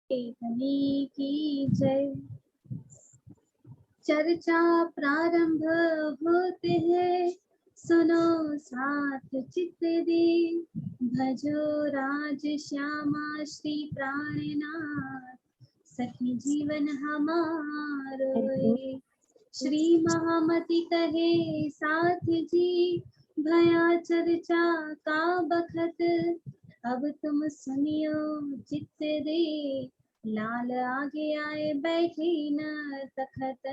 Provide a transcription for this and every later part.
धनी की जय। चर्चा प्रारंभ होते हैं, सुनो साथ चित्त दे, भजो राज श्यामा श्री प्राणनाथ, सखी जीवन हमारो ये। श्री महामति कहे साथ जी, भया चर्चा का बखत, अब तुम सुनियो चित्त दे, लाल आगे आए बैठे न तखत,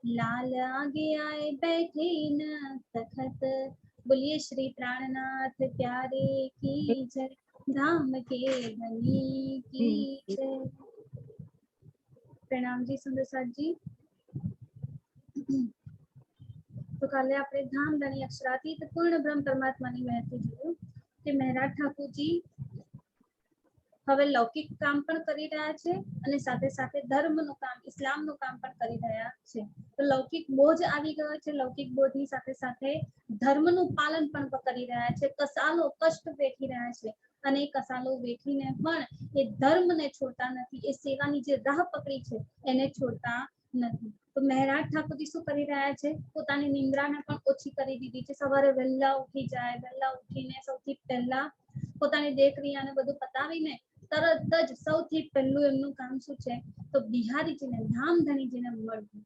लाल आगे आए बैठे न तखत। बोलिए श्री प्राणनाथ प्यारे की जय, धाम के धनी की जय। प्रणाम जी सुंदर साथ जी। तो काले આપણે ધામ ધણી અક્ષરાતીત પૂર્ણ બ્રહ્મ પરમાત્માની મહેરથી જોયું કે મહેરાજ ઠાકુરજી હવે લૌકિક કામ પણ કરી રહ્યા છે અને સાથે સાથે ધર્મનું કામ, ઇસ્લામનું કામ પણ કરી રહ્યા છે। તો લૌકિક બોજ આવી ગયો છે, લૌકિક બોજની સાથે સાથે ધર્મનું પાલન પણ કરી રહ્યા છે। કસાલો કષ્ટ વેઠી રહ્યા છે અને એ કસાલો વેઠીને પણ એ ધર્મને છોડતા નથી, એ સેવાની જે રાહ પકડી છે એને છોડતા નથી। તો મહેરાજ ઠાકોરજી શું કરી રહ્યા છે, પોતાની નિંદ્રાને પણ ઓછી કરી દીધી છે। સવારે વહેલા ઉઠી જાય, વહેલા ઉઠીને સૌથી પહેલા પોતાની દેહક્રિયાને બધું પતાવીને તરત જ સૌથી પહેલું એમનું કામ શું છે, તો બિહારીજીને ધામધણીજીને મળવું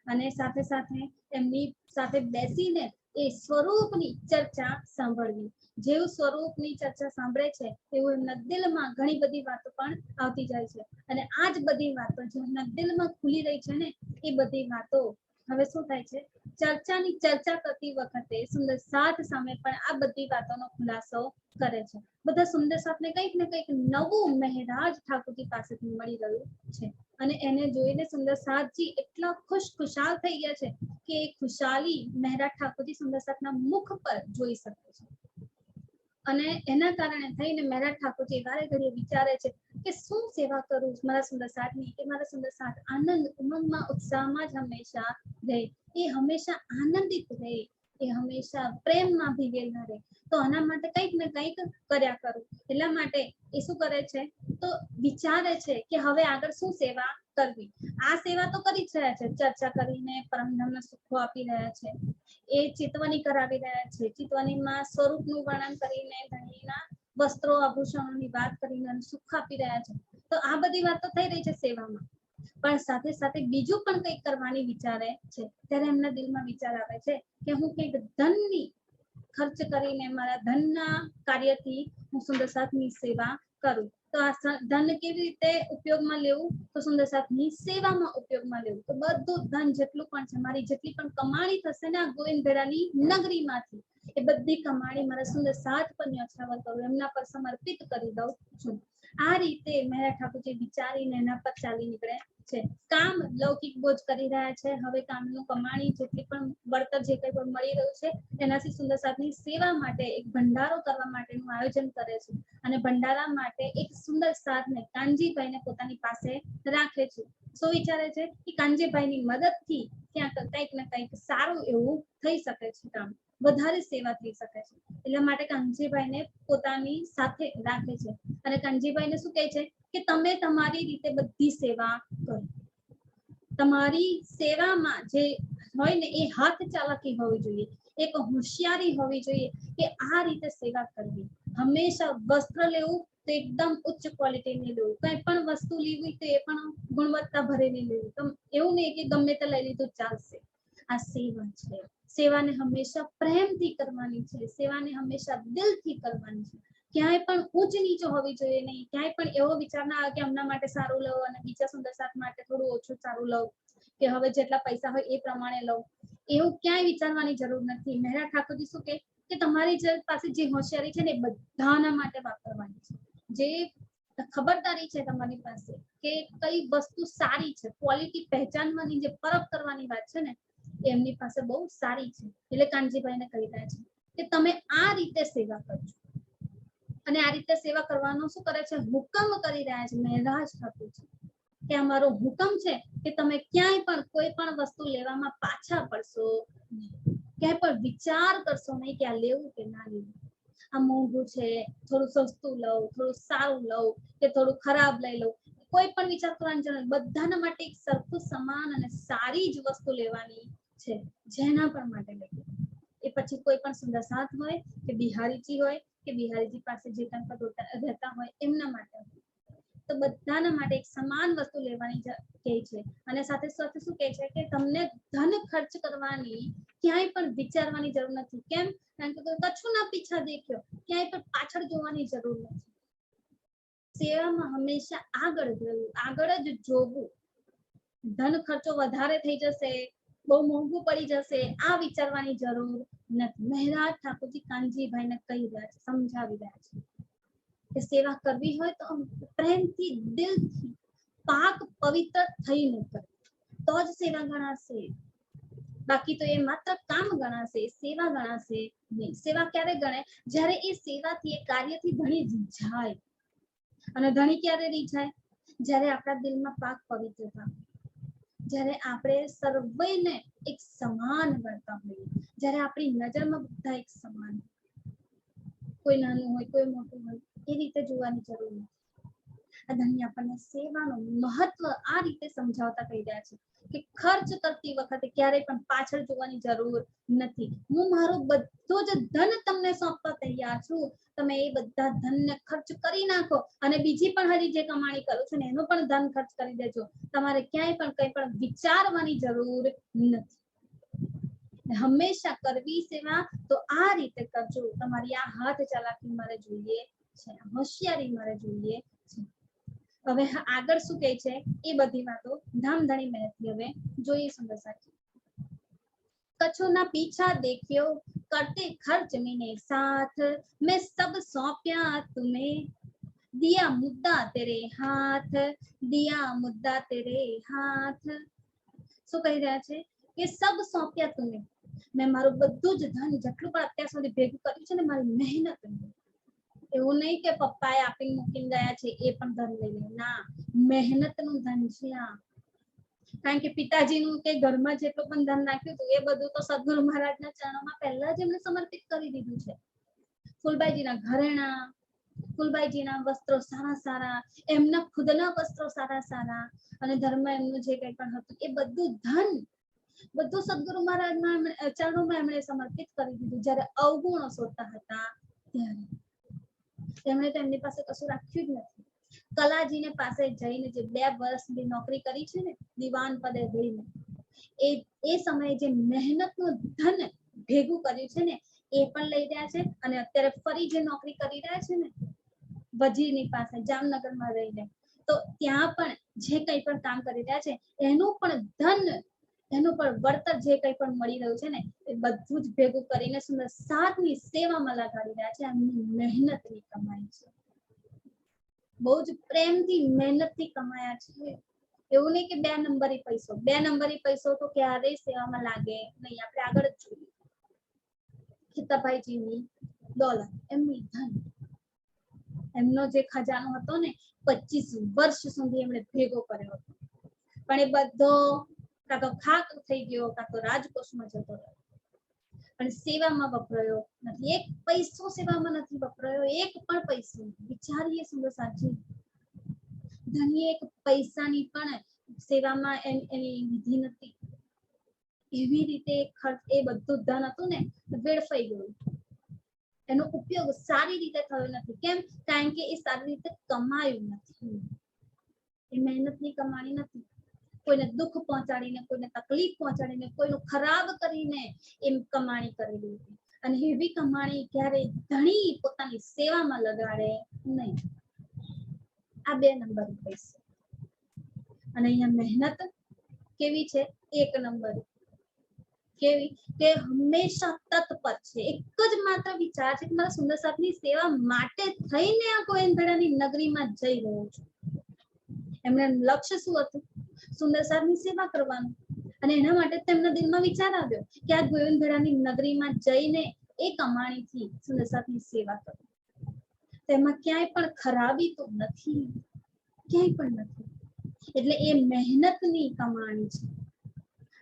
અને સાથે સાથે એમની સાથે બેસીને એ સ્વરૂપની ચર્ચા સાંભળવી। જેવું સ્વરૂપની ચર્ચા સાંભળે છે એવું એમના દિલમાં ઘણી બધી વાતો પણ આવતી જાય છે અને આ જ બધી વાતો જે એમના દિલમાં ખુલી રહી છે ને, એ બધી વાતો હવે શું થાય છે, ચર્ચાની ચર્ચા કરતી વખતે સુંદર સાથ સામે પણ આ બધી વાતોનો ખુલાસો કરે છે। બધા સુંદર સાથને કંઈક ને કંઈક નવું મહેરાજ ઠાકોરજી પાસેથી મળી રહ્યું છે અને એને જોઈને સુંદર સાથજી એટલા ખુશાલ થઈ ગયા છે કે એ ખુશાલી મહેરાજ ઠાકોરજી સુંદર સાથના મુખ પર જોઈ શકે છે અને એના કારણે થઈને મહેરાજ ઠાકોરજી વારે ઘડીએ વિચારે છે કે શું સેવા કરું મારા સુંદર સાથની, કે મારા સુંદર સાથ આનંદ ઉમંગમાં ઉત્સાહમાં જ હંમેશા રહે, એ હંમેશા આનંદિત રહે, એ હંમેશા પ્રેમમાં ભીગેલા રહે। તો આના માટે કંઈક ને કંઈક કર્યા કરું, એટલા માટે એ શું કરે છે, તો વિચારે છે કે હવે આગળ શું સેવા કરવી। આ સેવા તો કરી જ રહ્યા છે, ચર્ચા કરીને પરમધામના સુખો આપી રહ્યા છે, એ ચિતવણી કરાવી રહ્યા છે, ચિતવણીમાં સ્વરૂપનું વર્ણન કરીને ધણીના વસ્ત્રો આભૂષણોની વાત કરીને સુખ આપી રહ્યા છે। તો આ બધી વાત તો થઈ રહી છે સેવામાં, પણ સાથે સાથે બીજું પણ કંઈક કરવાની વિચારે છે। ત્યારે એમના દિલમાં વિચાર આવે છે કે હું કંઈક ધનની ખર્ચ કરીને મારા ધનના કાર્યથી હું સુંદર સાથની સેવા કરું। તો આ ધન કેવી રીતે ઉપયોગમાં લેવું, તો સુંદર સાથની સેવામાં ઉપયોગમાં લેવું। તો બધું ધન જેટલું પણ છે, મારી જેટલી પણ કમાણી થશે ને આ ગોવિંદભેડાની નગરીમાંથી, એ બધી કમાણી મારા સુંદર સાથ પર ન્યોછાવર કરું, એમના પર સમર્પિત કરી દઉં છું। આ રીતે મહેરાજ ઠાકોરજી વિચારીને એના પર ચાલી નીકળે છે। કામ લૌકિક બોજ કરી રહ્યા છે, હવે કામનું કમાણી જેટલી પણ વળતર જે કંઈ પણ મળી રહ્યું છે એનાથી સુંદર સાથની સેવા માટે એક ભંડારો કરવા માટેનું આયોજન કરે છે અને ભંડારા માટે એક સુંદર સાથને કાનજીભાઈને પોતાની પાસે રાખે છે। શું વિચારે છે કે કાનજીભાઈની મદદથી ક્યાંક કંઈક ને કંઈક સારું એવું થઈ શકે છે, કામ વધારે સેવા થઈ શકે છે, એટલા માટે કાનજીભાઈને પોતાની સાથે રાખે છે અને કાનજીભાઈને શું કહે છે કે તમે તમારી રીતે બધી સેવા કરો। તમારી સેવામાં જે હોય ને એ હાથ ચાલાકી હોવી જોઈએ, એક હોશિયારી હોવી જોઈએ કે આ રીતે સેવા કરવી। હંમેશા વસ્ત્ર લેવું તો એકદમ ઉચ્ચ ક્વોલિટીની લેવું, કંઈ પણ વસ્તુ લેવી તો એ પણ ગુણવત્તા ભરેલી લેવી, તો એવું નહીં કે ગમે તે લઈ લીધું ચાલશે। આ સેવા છે, સેવાને હંમેશા પ્રેમથી કરવાની છે, સેવાને હંમેશા દિલથી કરવાની છે। ક્યાંય પણ ઊંચ નીચો હોવી જોઈએ નહીં, ક્યાંય પણ એવો વિચાર ના આવે કે એમના માટે સારું લઉં અને બીજા સુંદર સાથ માટે થોડું ઓછું સારું લઉં, કે હવે જેટલા પૈસા હોય એ પ્રમાણે લઉં, એવું ક્યાંય વિચારવાની જરૂર નથી। મહેરાજ ઠાકોરજી શું કે તમારી પાસે જે હોશિયારી છે ને એ બધાના માટે વાપરવાની છે, જે ખબરદારી છે તમારી પાસે કે કઈ વસ્તુ સારી છે, ક્વોલિટી પહેચાનવાની જે પરખ કરવાની વાત છે ને એમની પાસે બહુ સારી છે। એટલે કાનજીભાઈને કહી રહ્યા છે કે તમે આ રીતે સેવા કરજો અને આ રીતે સેવા કરવાનો શું કરે છે, હુકમ કરી રહ્યા છે મહેરાજ ઠાકોરજી કે અમારો હુકમ છે કે તમે ક્યાંય પણ કોઈ પણ વસ્તુ લેવામાં પાછા પડશો નહીં, ક્યાંય પણ વિચાર કરશો નહીં કે આ લેવું કે ના લેવું, આ મોંઘું છે થોડું સસ્તું લઉં, થોડું સારું લઉં કે થોડું ખરાબ લઈ લઉં, કોઈ પણ વિચાર કરવાની જરૂર નથી, બધાના માટે એક સરખું સમાન અને સારી જ વસ્તુ લેવાની છે, જેના પણ માટે લઈએ. એ પછી કોઈ પણ સુંદર સાથ હોય કે બિહારીજી હોય કે બિહારીજી પાસે જે કંઈ પણ રહેતા હોય એમના માટે, તો બધાના માટે એક સમાન વસ્તુ લેવાની કહે છે. અને સાથે સાથે શું કહે છે કે તમને ધન ખર્ચ કરવાની ક્યાંય પણ વિચારવાની જરૂર નથી. કેમ? કારણ કે કશું ના પીછા દેખ્યો, ક્યાંય પણ પાછળ જોવાની જરૂર નથી. સેવામાં હંમેશા આગળ જ જોવું. ધન ખર્ચો વધારે થઈ જશે, બહુ મોંઘું પડી જશે, આ વિચારવાની જરૂર નથી. મહેરાજ ઠાકોરજી કાનજીભાઈને કહી રહ્યા છે, સમજાવી રહ્યા છે કે સેવા કરવી હોય તો પ્રેમથી, દિલથી, પાક પવિત્ર થઈને કરે તો જ સેવા ગણાશે. બાકી તો એ માત્ર કામ ગણાશે, સેવા ગણાશે નહીં. સેવા ક્યારે ગણે? જ્યારે એ સેવાથી, એ કાર્યથી ધણી જાય. અને ધણી ક્યારે રીઝાય? જ્યારે આપણા દિલમાં પાક પવિત્ર થાય, જ્યારે આપણે સર્વેને એક સમાન ગણતા હોઈએ, જ્યારે આપણી નજરમાં બધા એક સમાન, કોઈ નાનું હોય કોઈ મોટું હોય એ રીતે જોવાની જરૂર નથી. આ ધણી આપણને સેવાનું મહત્વ આ રીતે સમજાવતા કહી રહ્યા છે કે ખર્ચ કરતી વખતે ક્યારેય પણ પાછળ જોવાની જરૂર નથી. હું મારું બધું જ ધન તમને સોંપવા તૈયાર છું, તમે એ બધા ધનને ખર્ચ કરી નાખો અને બીજી પણ હજી જે કમાણી કરું છું ને એનું પણ ધન ખર્ચ કરી દેજો. તમારે ક્યાંય પણ કંઈ પણ વિચારવાની જરૂર નથી. હંમેશા કરવી સેવા તો આ રીતે કરજો. તમારી આ હાથ ચાલાકી મારે જોઈએ છે, હોશિયારી મારે જોઈએ છે. હવે આગળ શું કહે છે એ બધી વાતો ધામધણી મહેનતથી હવે જોઈએ. સુંદર સાચી कछु ना पीछा देखियो करते खर्च मैंने साथ मैं सब सौंपया तुम्हें दिया मुद्दा तेरे हाथ दिया मुद्दा तेरे हाथ. શું કહી રહ્યા છે કે સબ સોંપ્યા તમે, મેં મારું બધું જ ધન જેટલું પણ અત્યાર સુધી ભેગું કર્યું છે ને મારી મહેનત, એવું નહીં કે પપ્પાએ આપીને મૂકીને ગયા છે એ પણ ધન લઈ લે, ના, મહેનતનું ધન છે આ. કારણ કે પિતાજીનું કે ઘરમાં જેટલું પણ ધન નાખ્યું હતું એ બધું તો સદગુરુ મહારાજના ચરણોમાં પહેલા જ એમને સમર્પિત કરી દીધું છે. ફૂલબાઈજીના ઘરેણા, ફૂલબાઈજીના વસ્ત્રો સારા સારા, એમના ખુદના વસ્ત્રો સારા સારા, અને ધર્મ એમનું જે કંઈ પણ હતું એ બધું ધન, બધું સદગુરુ મહારાજના ચરણોમાં એમણે સમર્પિત કરી દીધું. જ્યારે અવગુણો શોધતા હતા ત્યારે તેમણે તો એમની પાસે કશું રાખ્યું જ નથી. કલાજીને પાસે જઈને જે 2 વર્ષ સુધી નોકરી કરી છે ને, દિવાન પદે રહીને, એ સમયે જે મહેનતનું ધન ભેગું કર્યું છે ને એ પણ લઈ રહ્યા છે. અને અત્યારે ફરી જે નોકરી કરી રહ્યા છે ને વજીરની પાસે જામનગરમાં રહીને, તો ત્યાં પણ જે કંઈ પણ કામ કરી રહ્યા છે એનું પણ ધન, એનું પણ વળતર જે કંઈ પણ મળી રહ્યું છે ને એ બધું જ ભેગું કરીને સુંદર સાધની સેવામાં લગાડી રહ્યા છે. એમની મહેનતની કમાઈ છે, બહુ જ પ્રેમથી મહેનતથી કમાયા છે. એવું નહીં કે 2 નંબરી પૈસો, 2 નંબરી પૈસો તો ક્યારેય સેવામાં લાગે નહીં. આપણે આગળ જ જોઈએ ખીતાભાઈજીની દોલત, એમની ધન, એમનો જે ખજાનો હતો ને 25 વર્ષ સુધી એમણે ભેગો કર્યો હતો, પણ એ બધો કાં તો ખાક થઈ ગયો કાં તો રાજકોષમાં જતો રહ્યો, પણ સેવામાં વપરાયો નથી. એક પૈસો સેવામાં નથી વપરાયો, એક પણ પૈસો. વિચારીએ સુંદર સાચી, ધણીએ એક પૈસાની પણ સેવામાં એની વિધિ નથી. એવી રીતે ખર્ચ, એ બધું ધન હતું ને વેડફાઈ ગયું, એનો ઉપયોગ સારી રીતે થયો નથી. કેમ? કારણ કે એ સારી રીતે કમાયું નથી, એ મહેનતની કમાણી નથી. કોઈને દુઃખ પહોંચાડીને, કોઈને તકલીફ પહોંચાડીને, કોઈનું ખરાબ કરીને એમ કમાણી કરેલી હતી. અને એવી કમાણી ક્યારેય ધણી પોતાની સેવામાં લગાડે નહીં. આ 2 નંબર પૈસો. અને અહીંયા મહેનત કેવી છે? 1 નંબર. કેવી? કે હંમેશા તત્પર છે. એક જ માત્ર વિચાર છે કે મારા સુંદર સાહેબની સેવા માટે થઈને આ ગોવિંદભેડાની નગરીમાં જઈ રહ્યો છું. એમણે લક્ષ્ય શું હતું? સુંદર સાહેબની સેવા કરવાનું. અને એના માટે તેમના દિલમાં વિચાર આવ્યો કે આ ગોવિંદભેડાની નગરીમાં જઈને એ કમાણીથી સુંદર સાહેબની સેવા કરું. તેમાં ક્યાંય પણ ખરાબી તો નથી, ક્યાંય પણ નથી. એટલે એ મહેનતની કમાણી છે.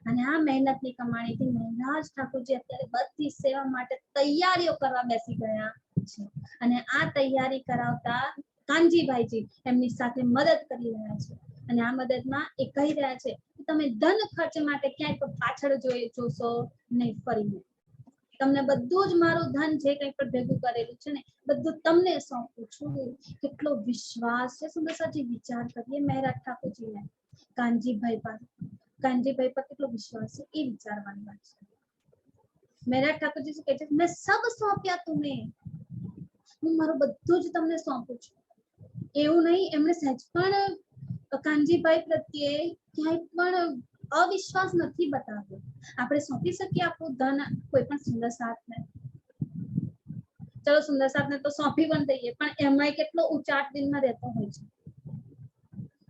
અને આ મહેનતની કમાણીથી મહેરાજ ઠાકોરજી અત્યારે બધી સેવા માટે તૈયારીઓ કરવા બેસી ગયા છે. અને આ તૈયારી કરાવતા કાનજીભાઈજી એમની સાથે મદદ કરી રહ્યા છે અને આ મદદમાં એ કહી રહ્યા છે કે તમે ધન ખર્ચ માટે ક્યાંય પણ પાછળ જોશો નહીં ફરીને. તમને બધું જ મારું ધન જે કંઈ પણ ભેગું કરેલું છે ને બધું તમને સોંપું છું. કેટલો વિશ્વાસ છે સુંદરસાજી. વિચાર કરીએ મહેરાજ ઠાકોરજીને કાનજીભાઈ પર કેટલો વિશ્વાસ છે એ વિચારવાની વાત છે. મહેરાજ ઠાકોરજી શું કહે છે? મેં સબ સોંપ્યા તુમે, હું મારું બધું જ તમને સોંપું છું. એવું નહીં, એમને સહેજ પણ કાનજીભાઈ પ્રત્યે ક્યાંય પણ અવિશ્વાસ નથી બતાવ્યો. આપણે સોંપી શકીએ આપણું ધન કોઈ પણ સુંદર સાથને? ચલો સુંદર સાથને તો સોંપી પણ દઈએ, પણ એમાં કેટલો ઉચાટ દિલમાં રહેતો હોય છે.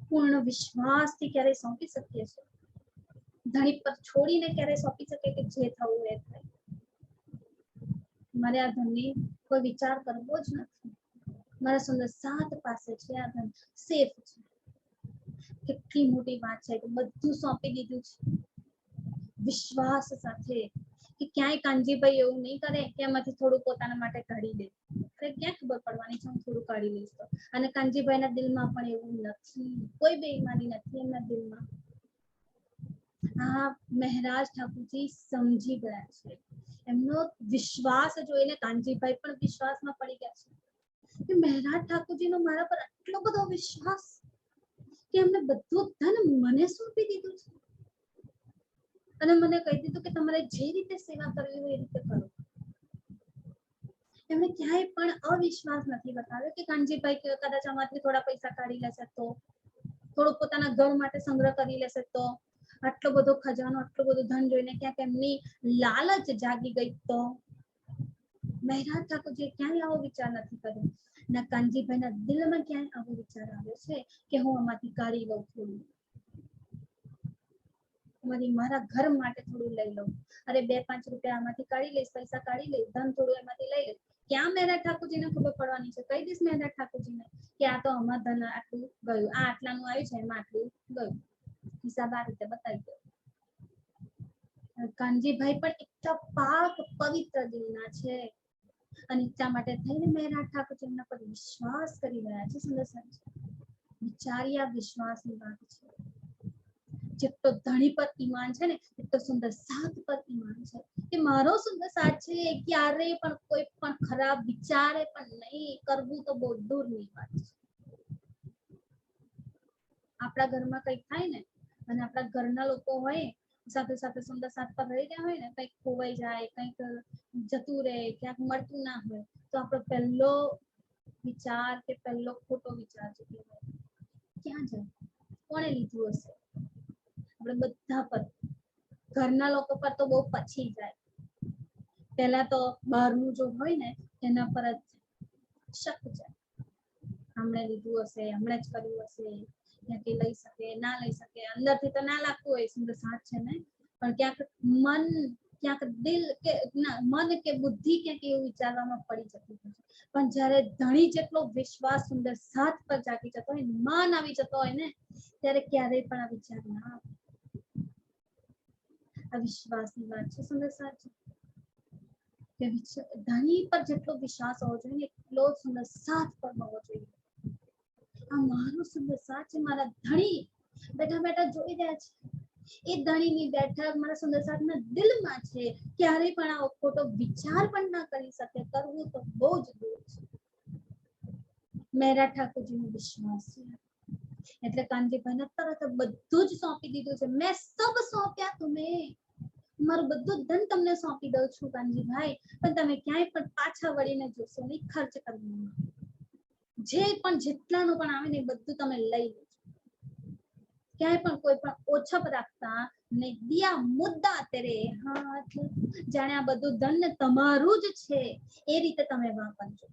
પૂર્ણ વિશ્વાસથી ક્યારેય સોંપી શકીએ છીએ? ધણી પર છોડીને ક્યારેય સોંપી શકીએ કે જે થવું એ થાય? મારે આ ધનની કોઈ વિચાર કરવો જ નથી. મારા સુંદર સાથ પાસે છે, આ ધન સેફ છે. કેટલી મોટી વાત છે કે બધું સોંપી દીધું છે વિશ્વાસ સાથે, કે ક્યાંય કાનજીભાઈ એવું નહીં કરે કે એમાંથી થોડું પોતાના માટે કાઢી લે. અરે ક્યાં ખબર પડવાની છે હું થોડું કાઢી લઈશ તો? અને કાનજીભાઈના દિલમાં પણ એવું નથી, કોઈ બેઈમાની નથી એમના દિલમાં. આ મહેરાજ ઠાકોરજી સમજી ગયા છે. એમનો વિશ્વાસ જોઈને કાનજીભાઈ પણ વિશ્વાસમાં પડી ગયા છે કે મહેરાજ ઠાકોરજીનો મારા પર આટલો બધો વિશ્વાસ કે એમને બધું ધન મને સોંપી દીધું છે અને મને કહી દીધું કે તમારે જે રીતે સેવા કરવી હોય એ રીતે કરો. એમને ક્યાંય પણ અવિશ્વાસ નથી બતાવ્યો કે કાનજીભાઈ કદાચ આમાંથી થોડા પૈસા કાઢી લેશે તો, થોડું પોતાના ઘર માટે સંગ્રહ કરી લેશે તો, આટલો બધો ખજાનો આટલો બધો ધન જોઈને ક્યાંક એમની લાલચ જાગી ગઈ તો. મહેરાજ ઠાકોરજીએ ક્યાંય આવો વિચાર નથી કર્યો. ના કાનજીભાઈના દિલમાં ક્યાંય આવો વિચાર આવ્યો છે કે હું આમાંથી કાઢી લઉં થોડું, મારા ઘર માટે થોડું લઈ લઉં. અરે 2-5 રૂપિયા આમાંથી કાઢી લઈશ, પૈસા કાઢી લઈશ, ધન થોડું એમાંથી લઈ લઈશ. ક્યાં મહેરાજ ઠાકોરજીને ખબર પડવાની છે? કહી દઈશ મહેરાજ ઠાકોરજીને કે આ તો અમાર ધન આટલું ગયું, આ આટલાનું આવ્યું છે એમાં આટલું ગયું. હિસાબ આ રીતે બતાવી દો. કાનજીભાઈ પણ એટલા પાક પવિત્ર દિલના છે અને એટલા માટે થઈને મહેરાજ ઠાકોરજી એમના પર વિશ્વાસ કરી રહ્યા છે. સુંદર સાહેબ વિચારી આ વિશ્વાસની વાત છે. જેટલો ધણી પર ઈમાન છે ને એટલો સુંદર સાથ પર ઈમાન છે કે મારો સુંદર સાથ છે ક્યારે પણ કોઈ પણ ખરાબ વિચારે પણ નહીં કરવું તો બહુ દૂરની વાત છે. આપણા ઘરમાં કંઈક થાય ને અને આપણા ઘરના લોકો હોય સાથે સાથે સુંદર સાથ પર રહી ગયા હોય ને, કંઈક ખોવાઈ જાય, કંઈક જતું રહે, ક્યાંક મળતું ના હોય તો આપણો પહેલો વિચાર કે પહેલો ખોટો વિચાર છે કે ક્યાં જાય, કોણે લીધું હશે? આપણે બધા પર, ઘરના લોકો પર તો બહુ પછી જાય. પહેલા તો બહારનું જો હોય ને એના પર જ શક જાય. હમણે લીધું હશે, હમણે જ કર્યું હશે, ક્યાંક લઈ શકે ના લઈ શકે. અંદરથી તો ના લાગતું હોય સુંદર સાથ છે ને, પણ ક્યાંક મન, ક્યાંક દિલ કે મન કે બુદ્ધિ ક્યાંક એવું વિચારવામાં પડી જતું હોય. પણ જ્યારે ધણી જેટલો વિશ્વાસ સુંદર સાથ પર જાગી જતો હોય, મન આવી જતો હોય ને, ત્યારે ક્યારેય પણ આ વિચાર ના આવે. આ વિશ્વાસની વાત છે સુંદર સાથ કે ધણી પર જેટલો વિશ્વાસ હોવો જોઈએ એટલો સુંદર સાથ પર હોવો જોઈએ. આ મારો સુંદર સાથ છે, મારા ધણી બેઠા બેઠા જોઈ રહ્યા છે. એ ધણીની બેઠક મારા સુંદર સાથના દિલમાં છે. ક્યારેય પણ આવો ખોટો વિચાર પણ ના કરી શકે. કરવું તો બહુ જ દૂર છે. મહેરાજ ઠાકોરજીનો વિશ્વાસ છે એટલે કાનજીભાઈને તરત બધું જ સોંપી દીધું છે. મેં સબ સોંપ્યા તુમે, મારું બધું ધન તમને સોંપી દઉં છું કાનજીભાઈ, પણ તમે ક્યાંય પણ પાછા વળીને જોશો નહીં, ખર્ચ કરવાનો. જે પણ જેટલાનું પણ આવે ને બધું તમે લઈ લેજો. ક્યાંય પણ કોઈ પણ ઓછપ રાખતા ને દિયા મુદ્દા તેરે હાથ, જાણે આ બધું ધન તમારું જ છે એ રીતે તમે વાપરજો.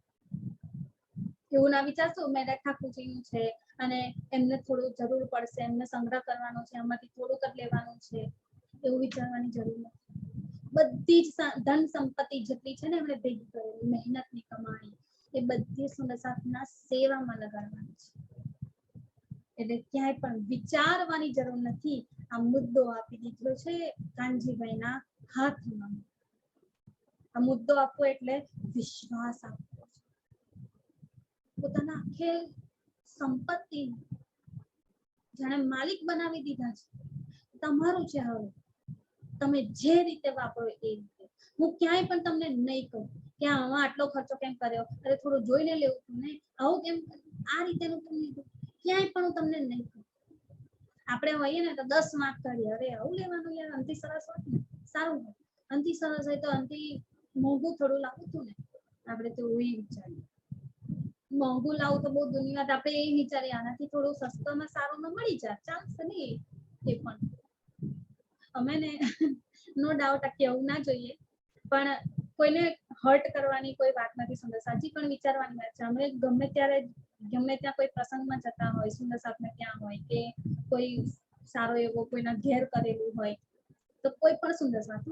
એવું ના વિચારશો મહેરાજ ઠાકોરજીનું છે અને એમને થોડું જરૂર પડશે, એમને સંગ્રહ કરવાનો છે, એમાંથી થોડુંક જ લેવાનું છે, એવું વિચારવાની જરૂર નથી. બધી જ ધન સંપત્તિ જેટલી છે ને એમણે ભેગી કરેલી મહેનતની કમાણી એ બધી સુંદર સાથના સેવામાં લગાડવાની છે. એટલે ક્યાંય પણ વિચારવાની જરૂર નથી. આ મુદ્દો આપી દીધો છે કાનજીભાઈના હાથમાં. આ મુદ્દો આપવો એટલે વિશ્વાસ આપવો. પોતાના આખે સંપત્તિ જાણે માલિક બનાવી દીધા છે. તમારું છે, હવે તમે જે રીતે વાપરો એ રીતે. હું ક્યાંય પણ તમને નહીં કહું કે આમાં આટલો ખર્ચો કેમ કર્યો, અરે થોડું જોઈને લેવું હતું ને, આવું કેમ આ રીતેનું કેમ લીધું, ક્યાંય પણ હું તમને નહીં કહું. આપણે હોઈએ ને તો 10 માર્ક કરીએ, અરે આવું લેવાનું યાર, અંતિ સરસ હોય ને સારું હોય, અંતિ સરસ હોય તો અંતિ મોંઘું થોડું લાવું હતું ને, આપણે તો એવું વિચારીએ. મોંઘું લાવું તો બહુ દુનિયા, આપણે એ વિચારીએ આનાથી થોડું સસ્તામાં સારું મળી જાય, ચાલશે નહીં એ પણ. અમે ને નો ડાઉટ આ કેવું ના જોઈએ, પણ કોઈને હર્ટ કરવાની કોઈ વાત નથી સુંદર સાજી, પણ વિચારવાની વાત છે. અમે ગમે ત્યારે ગમે ત્યાં કોઈ પ્રસંગમાં જતા હોય, સુંદર સાથને ત્યાં હોય કે કોઈ સારો એવો કોઈના ઘેર કરેલું હોય, તો કોઈ પણ સુંદર સાથ,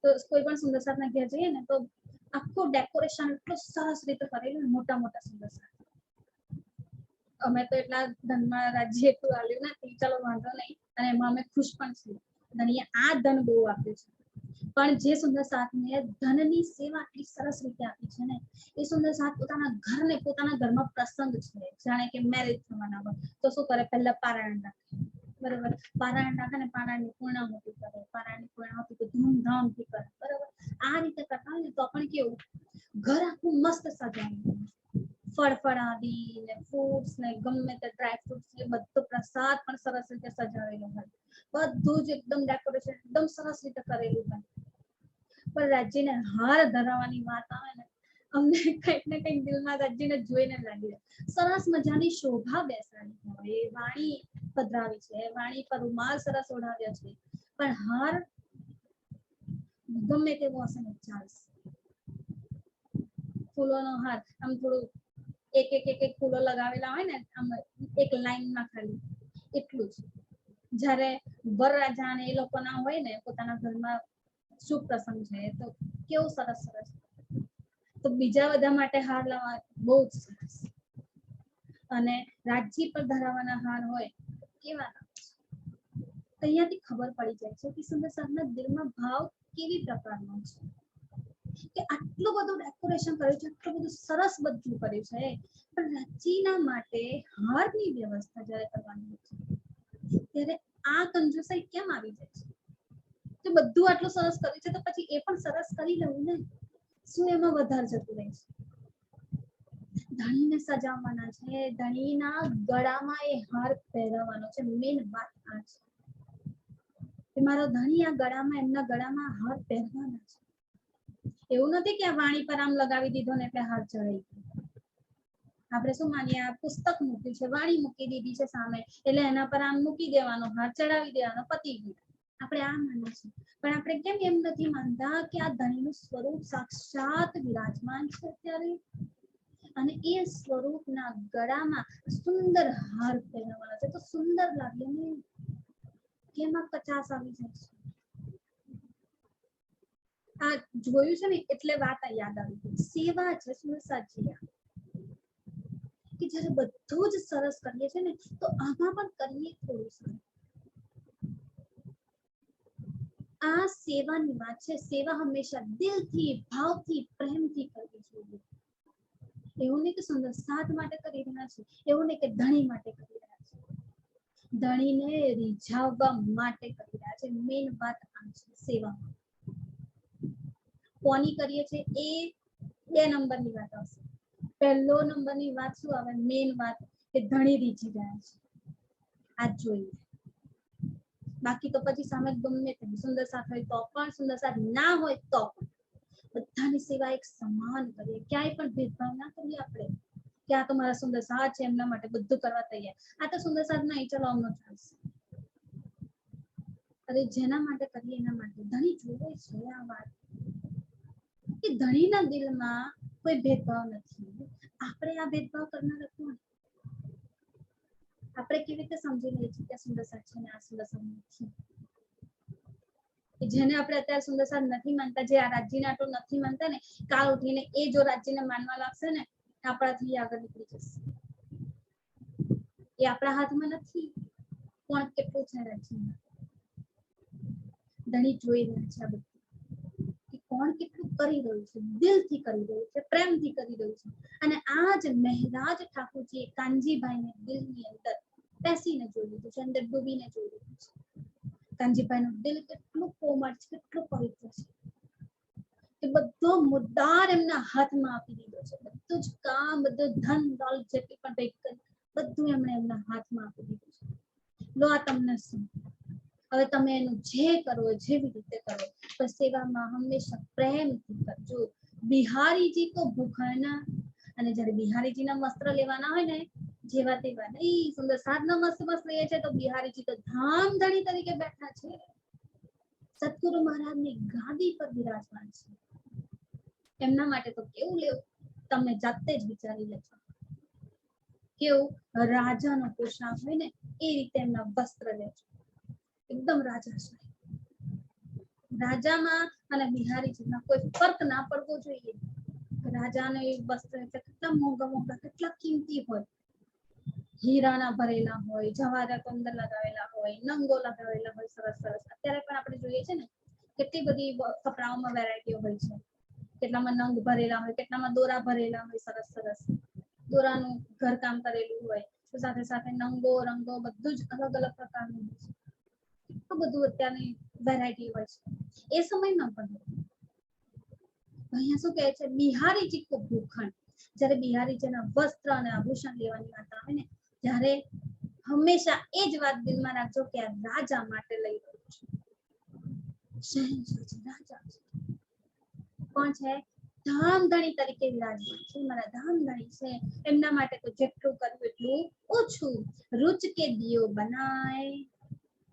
તો કોઈ પણ સુંદર સાથના ઘેર જઈએ ને તો આખું ડેકોરેશન એટલું સરસ રીતે કરેલું, મોટા મોટા સુંદર સાથ. અમે તો એટલા ધનમાં રાજ્ય એટલું આવ્યું નથી, ચલો વાંધો નહીં, અને એમાં અમે ખુશ પણ છીએ. ધણીએ આ ધન બહુ આપ્યું છે, પણ જે સુંદર સાથને ધનની સેવા એટલી સરસ રીતે આપી છે ને, એ સુંદર સાથ પોતાના ઘરને, પોતાના ઘરમાં પ્રસંગ છે, જાણે કે મેરેજ થવાના હોય તો શું કરે, પહેલા પારાયણ રાખે, બરોબર, પારાયણ રાખે ને પારાયણની પૂર્ણાહુતિ કરે, પારાયણની પૂર્ણાહુતિ તો ધૂમધામથી કરે, બરોબર. આ રીતે કરતા હોય ને તો પણ કેવું ઘર આખું મસ્ત સજાવેલું, ફળફળાદી ને ફ્રૂટ્સ ને ગમે તે ડ્રાય ફ્રૂટ્સ ને બધો પ્રસાદ પણ સરસ રીતે સજાવેલો હોય, બધું જ એકદમ ડેકોરેશન એકદમ સરસ રીતે કરેલું હોય. પણ રાજ્યને હાર ધરાવવાની વાત આવે ને, અમને કંઈક ને કંઈક દિલમાં રાજ્યને જોઈને લાગી જાય. સરસ મજાની શોભા બેસાડી હોય, વાણી પધરાવી છે, વાણી પર રૂમાલ સરસ ઓઢાવ્યા છે, પણ હાર ગમે તેવો હશે ને ચાલશે. ફૂલોનો હાર આમ થોડું એક એક એક એક ફૂલો લગાવેલા હોય ને, આમ એક લાઈનમાં ખાલી એટલું જ. જ્યારે વરરાજા ને એ લોકો ના હોય ને, પોતાના ઘરમાં શુભ પ્રસંગ છે તો કેવું સરસ સરસ, તો બીજા બધા માટે હાર લાવવા બહુ જ સરસ. અને રાજ્ય પર ધરાવવાના હાર હોય કેવા, અહીંયાથી ખબર પડી જાય છે કે સુંદર સાથના દિલમાં ભાવ કેવી પ્રકારનો છે, કે આટલું બધું ડેકોરેશન કર્યું છે, આટલું બધું સરસ બધું કર્યું છે, પણ રાજ્યના માટે હારની વ્યવસ્થા જ્યારે કરવાની છે ત્યારે આ કંજુસાઈ કેમ આવી જાય છે? તો બધું આટલું સરસ કર્યું છે તો પછી એ પણ સરસ કરી લેવું ને, શું એમાં વધારે જતું રહે છે? ધણીને સજાવવાના છે, ધણીના ગળામાં એ હાર પહેરવાનો છે, મેન વાત આ છે કે મારો ધણી આ ગળામાં, એમના ગળામાં હાર પહેરવાના છે. એવું નથી કે આ વાણી પર આમ લગાવી દીધો ને એટલે હાર ચડાઈ ગયો. આપણે શું માનીએ, આ પુસ્તક મૂક્યું છે, વાણી મૂકી દીધી છે સામે, એટલે એના પર આમ મૂકી દેવાનો, હાર ચડાવી દેવાનો, પતી ગયું. આપણે આ માનીએ છીએ, પણ આપણે કેમ એમ નથી માનતા કે આ ધણીનું સ્વરૂપ સાક્ષાત વિરાજમાન છે અત્યારે, અને એ સ્વરૂપના ગળામાં સુંદર હાર પહેરવાના છે, તો સુંદર લાગે ને, કેમાં કચાશ આવી જાય છે. આ જોયું છે ને એટલે વાત યાદ આવી ગઈ, સેવા છે સુંદર સાચી, કે જ્યારે બધું જ સરસ કરીએ છે ને તો આમાં પણ કરીએ થોડું સરસ. આ સેવાની વાત છે. સેવા હંમેશા દિલથી, ભાવથી, પ્રેમથી કરવી જોઈએ. એવું નહીં કે સુંદર સાથ માટે કરી રહ્યા છે, એવું નહીં કે ધણી માટે કરી રહ્યા છે, ધણીને રીઝાવવા માટે કરી રહ્યા છે. મેન વાત આ છે સેવામાં. કોની કરીએ છે એ 2 નંબરની વાત આવશે. પહેલો નંબરની વાત શું આવે, મેન વાત કે ધણી રીઝી રહ્યા છે, આ જોઈએ. બાકી તો પછી સામે ગમે તે સુંદર સાથ હોય તો પણ, સુંદર સાથ ના હોય તો પણ બધાની સેવા એક સમાન કરીએ, ક્યાંય પણ ભેદભાવ ના કરીએ આપણે કે આ તો મારા સુંદર સાથ છે એમના માટે બધું કરવા તૈયાર, આ તો સુંદર સાથ નહીં, ચલો અમને ચાલશે. અરે જેના માટે કરીએ એના માટે ધણી જોવે છે આ વાત, કે ધણીના દિલમાં કોઈ ભેદભાવ નથી. આપણે આ ભેદભાવ કરનાર કોણ? આપણે કેવી રીતે સમજી લઈએ છીએ કે સુંદર સાથ છે ને આ સુંદર સાથ નથી? જેને આપણે અત્યારે સુંદર સાથ નથી માનતા, જે આ રાજ્યને આટલું નથી માનતા ને, કાલ ઉઠીને એ જો રાજ્યને માનવા લાગશે ને, આપણાથી આગળ નીકળી જશે. એ આપણા હાથમાં નથી કોણ કેટલું છે રાજ્યમાં. ધણી જોઈ રહ્યા છે આ બધું, કે કોણ કેટલું કરી રહ્યું છે, દિલથી કરી રહ્યું છે, પ્રેમથી કરી રહ્યું છે. અને આ જ મહેરાજ ઠાકોરજીએ કાનજીભાઈને દિલની અંદર બેસીને જોઈ લીધું છે, અંદર ડૂબીને જોઈ લીધું છે. કાનજીભાઈનું દિલ કેટલું કોમળ છે, કેટલું પવિત્ર છે કે બધો મુદ્દાર એમના હાથમાં આપી દીધો છે. બધું જ કામ, બધું ધન દોલત જેટલી પણ કંઈક બધું એમણે એમના હાથમાં આપી દીધું છે. લો આ તમને શું, હવે તમે એનું જે કરો જેવી રીતે કરો, પણ સેવામાં હંમેશા પ્રેમથી કરજો. બિહારીજી તો ભૂખાના, અને જ્યારે બિહારીજીના વસ્ત્ર લેવાના હોય ને, જેવા તેવા નહીં, સુંદર સાધના મસ્ત મસ્ત લે છે, તો બિહારીજી તો ધામધણી તરીકે બેઠા છે, સદગુરુ મહારાજની ગાદી પર બિરાજમાન છે. એમના માટે તો કેવું લેવું, તમે જાતે જ વિચારી લેજો. કેવું રાજાનો પોશાક હોય ને એ રીતે એમના વસ્ત્ર લેજો, એકદમ રાજાશાહી. રાજામાં અને બિહારીજીમાં કોઈ ફર્ક ના પડવો જોઈએ. રાજાનો એ વસ્ત્ર કેટલા મોંઘા મોંઘા, કેટલા કિંમતી હોય, હીરાના ભરેલા હોય, જવાહરાત અંદર લગાવેલા હોય, નંગો લગાવેલા હોય, સરસ સરસ. અત્યારે પણ આપણે જોઈએ છે ને કેટલી બધી કપડાઓમાં વેરાયટીઓ હોય છે, કેટલામાં નંગ ભરેલા હોય, કેટલામાં દોરા ભરેલા હોય, સરસ સરસ દોરાનું ઘરકામ કરેલું હોય, તો સાથે સાથે નંગો રંગો બધું જ અલગ અલગ પ્રકારનું હોય છે. એટલું બધું અત્યારની વેરાયટી હોય છે. એ સમયમાં પણ અહીંયા શું કહે છે, બિહારીજી કો ભૂખંડ. જ્યારે બિહારીજીના વસ્ત્ર અને આભૂષણ લેવાની વાત આવે ને, ત્યારે હંમેશા એ જ વાત દિલમાં રાખજો કે આ રાજા માટે લઈ રહ્યું છે, શહેનશાહ છે, રાજા છે. કોણ છે? ધામધણી તરીકે વિરાજમાન છે, મારા ધામધણી છે. એમના માટે તો જેટલું કરવું એટલું ઓછું. રૂચ કે દિયો બનાય,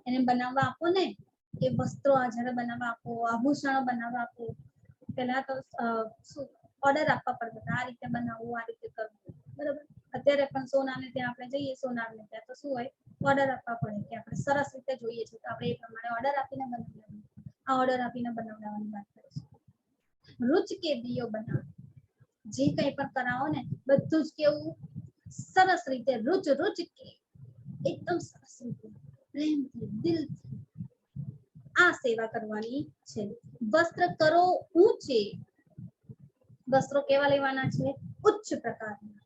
એને બનાવવા આપો ને, એ વસ્ત્રો જ્યારે બનાવવા આપો, આભૂષણો બનાવવા આપો, પેલા તો ઓર્ડર આપવા પડતા, આ રીતે બનાવવું, આ રીતે કરવું, બરાબર. અત્યારે પણ સોનાને ત્યાં આપણે જઈએ, સોનારને ત્યાં તો શું હોય, ઓર્ડર આપવા પડે કે આપણે સરસ રીતે જોઈએ છે, તો આપણે એ પ્રમાણે ઓર્ડર આપીને બનાવવાનું. આ ઓર્ડર આપીને બનાવવાની વાત કરે છે. રૂચ કે દિયો બનાવ, જે કંઈ પણ કરાવો ને બધું જ કેવું સરસ રીતે, રૂચ રૂચ કે એકદમ સરસ રીતે, પ્રેમથી, દિલથી આ સેવા કરવાની છે. વસ્ત્ર કરો ઊંચે, વસ્ત્રો કેવા લેવાના છે? ઉચ્ચ પ્રકારના,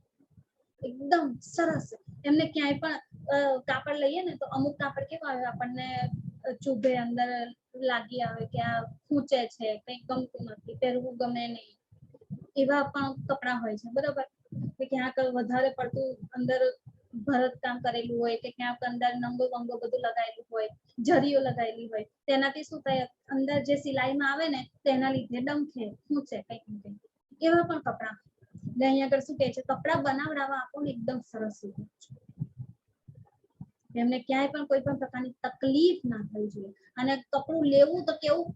એકદમ સરસ. એમને ક્યાંય પણ કાપડ લઈએ ને તો અમુક કાપડ કેવા આવે, આપણને ચૂભે, અંદર લાગી આવે કે આ ખૂંચે છે, કંઈ ગમતું નથી, પહેરવું ગમે નહીં, એવા પણ કપડા હોય છે, બરાબર. કે ક્યાંક વધારે પડતું અંદર ભરત કામ કરેલું હોય, કે ક્યાંક અંદર નંગો વંગો બધું લગાવેલું હોય, જરીઓ લગાવેલી હોય, તેનાથી શું થાય, અંદર જે સિલાઈમાં આવે ને તેના લીધે ડમખે, ખૂંચે, કંઈક કંઈક એવા પણ કપડા. એટલે અહીંયા આગળ શું કહે છે, કપડા બનાવડાવવા આપો ને એકદમ સરસ રીતે, એમને ક્યાંય પણ કોઈ પણ પ્રકારની તકલીફ ના થવી જોઈએ. અને કપડું લેવું તો કેવું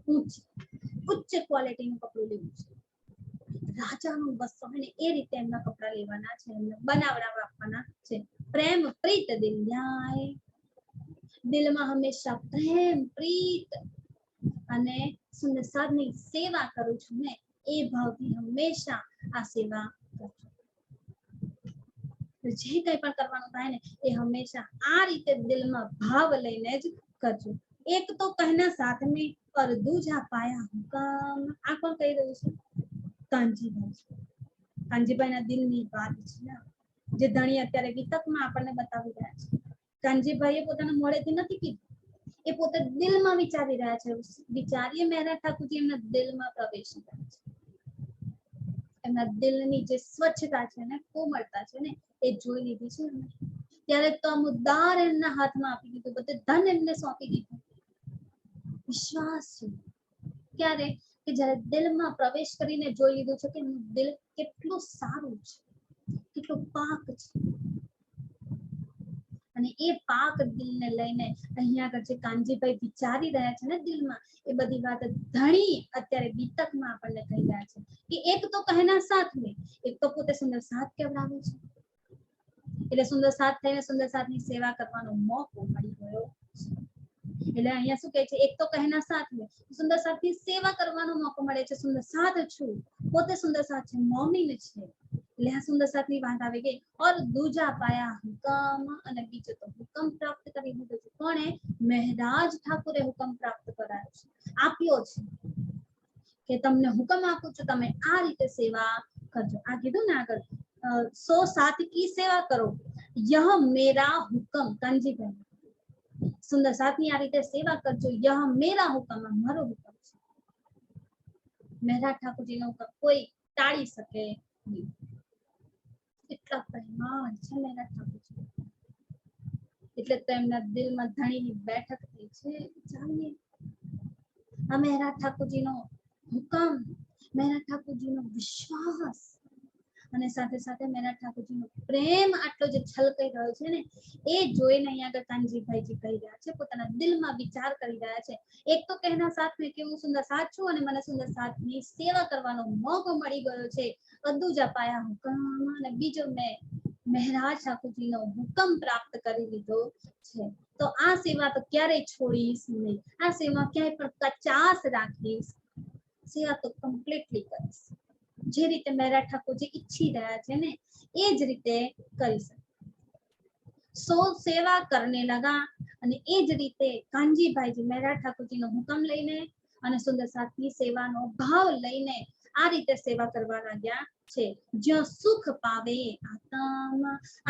ઉચ્ચ ક્વોલિટીનું કપડું લેવું છે. રાજાનું વસ્ત્ર હોય ને એ રીતે એમના કપડા લેવાના છે, એમને બનાવડાવવા આપવાના છે. પ્રેમ પ્રીત દિલ ન્યાય, દિલમાં હંમેશા પ્રેમ પ્રીત અને સુંદર સાધની સેવા કરું છું ને એ ભાવથી હંમેશા આ સેવા કરજો. જે કંઈ પણ કરવાનું થાય ને એ હંમેશા આ રીતે દિલમાં ભાવ લઈને જ કરજો. એક તો કહેના સાથ મેં પર દૂજા પાયા હુકમ. આ કોણ કહી રહ્યું છે? કાનજીભાઈ. કાનજીભાઈના દિલની વાત છે, જે ધણી અત્યારે વિતકમાં આપણને બતાવી રહ્યા છે. કાનજીભાઈએ પોતાના મોઢેથી નથી કીધું, એ પોતે દિલમાં વિચારી રહ્યા છે. વિચારીએ મહેરાજ ઠાકોરજી એમના દિલમાં પ્રવેશી રહ્યા છે. એમના દિલની જે સ્વચ્છતા છે ને, કોમળતા છે ને, એ જોઈ લીધી છે એમને. ત્યારે તો આ મુદ્દાર એમના હાથમાં આપી દીધું, બધું ધન એમને સોંપી દીધું. વિશ્વાસ છે ક્યારે કે જ્યારે દિલમાં પ્રવેશ કરીને જોઈ લીધું છે કે એમનું દિલ કેટલું સારું છે, કેટલું પાક છે. અને એ પાક દિલને લઈને અહીંયા આગળ જે કાનજીભાઈ વિચારી રહ્યા છે ને દિલમાં, એ બધી વાત ધણી અત્યારે બીતકમાં આપણને કહી રહ્યા છે કે એક તો કહેના સાથ મેં, એક તો પોતે સુંદર સાથ કેવડાવે છે. એટલે સુંદર સાથ થઈને સુંદર સાથની સેવા કરવાનો મોકો મળી ગયો. એટલે અહીંયા શું કહે છે, એક તો કહેના સાથ મેં, સુંદર સાથની સેવા કરવાનો મોકો મળે છે. સુંદર સાથ છું, પોતે સુંદર સાથ છે, મોમીન છે. એટલે આ સુંદર સાથની વાત આવી ગઈ. ઓર દૂજા પાયા હુકમ, અને બીજો તો હુકમ પ્રાપ્ત કરી દીધો છે. કોણે? મહેરાજ ઠાકોરે હુકમ પ્રાપ્ત કરાયો છે, આપ્યો છે કે તમને હુકમ આપું છું, તમે આ રીતે સેવા કરજો. આ કીધું ને આગળ सो साथ की सेवा करो, यह मेरा हुक्म। कानजीभाई सुंदर साथની આ રીતે સેવા કરજો, यह मेरा हुक्म, મારો હુકમ છે। મહેરા ઠાકોરજીનો હુકમ કોઈ ટાળી શકે નહીં। એટલા પ્રેમાળ છે મહેરા ઠાકોરજી, એટલે તો એમના દિલમાં ધણીની બેઠક થઈ છે। જાણીએ આ મહેરા ઠાકોરજીનો હુકમ, મહેરા ઠાકોરજીનો વિશ્વાસ અને સાથે સાથે મહેરા ઠાકોરજીનો પ્રેમ આટલો જે છલકાઈ રહ્યો છે ને, એ જોઈને અહીંયા આગળ કાનજીભાઈજી કહી રહ્યા છે, પોતાના દિલમાં વિચાર કરી રહ્યા છે। એક તો કહેના સાથ મેં કે હું સુંદર સાથ છું અને મને સુંદર સાથની સેવા કરવાનો મોકો મળી ગયો છે, અદુજા પાયા હુકમ, અને બીજો મેં મહેરા ઠાકોરજીનો હુકમ પ્રાપ્ત કરી લીધો છે, તો આ સેવા તો ક્યારેય છોડીશ નહીં, આ સેવા ક્યાંય પણ કચાશ રાખીશ, સેવા તો કમ્પ્લીટલી કરીશ। જે રીતે મહેરા ઠાકોરજી ઈચ્છી રહ્યા છે ને એ જ રીતે કરી શકે। सो सेवा करने लगा અને એ જ રીતે કાનજીભાઈજી મહેરા ઠાકોરજીનો હુકમ લઈને અને સુંદર સાથની સેવાનો ભાવ લઈને આ રીતે સેવા કરવા લાગ્યા છે। જ્યાં સુખ પાવે આત્મ,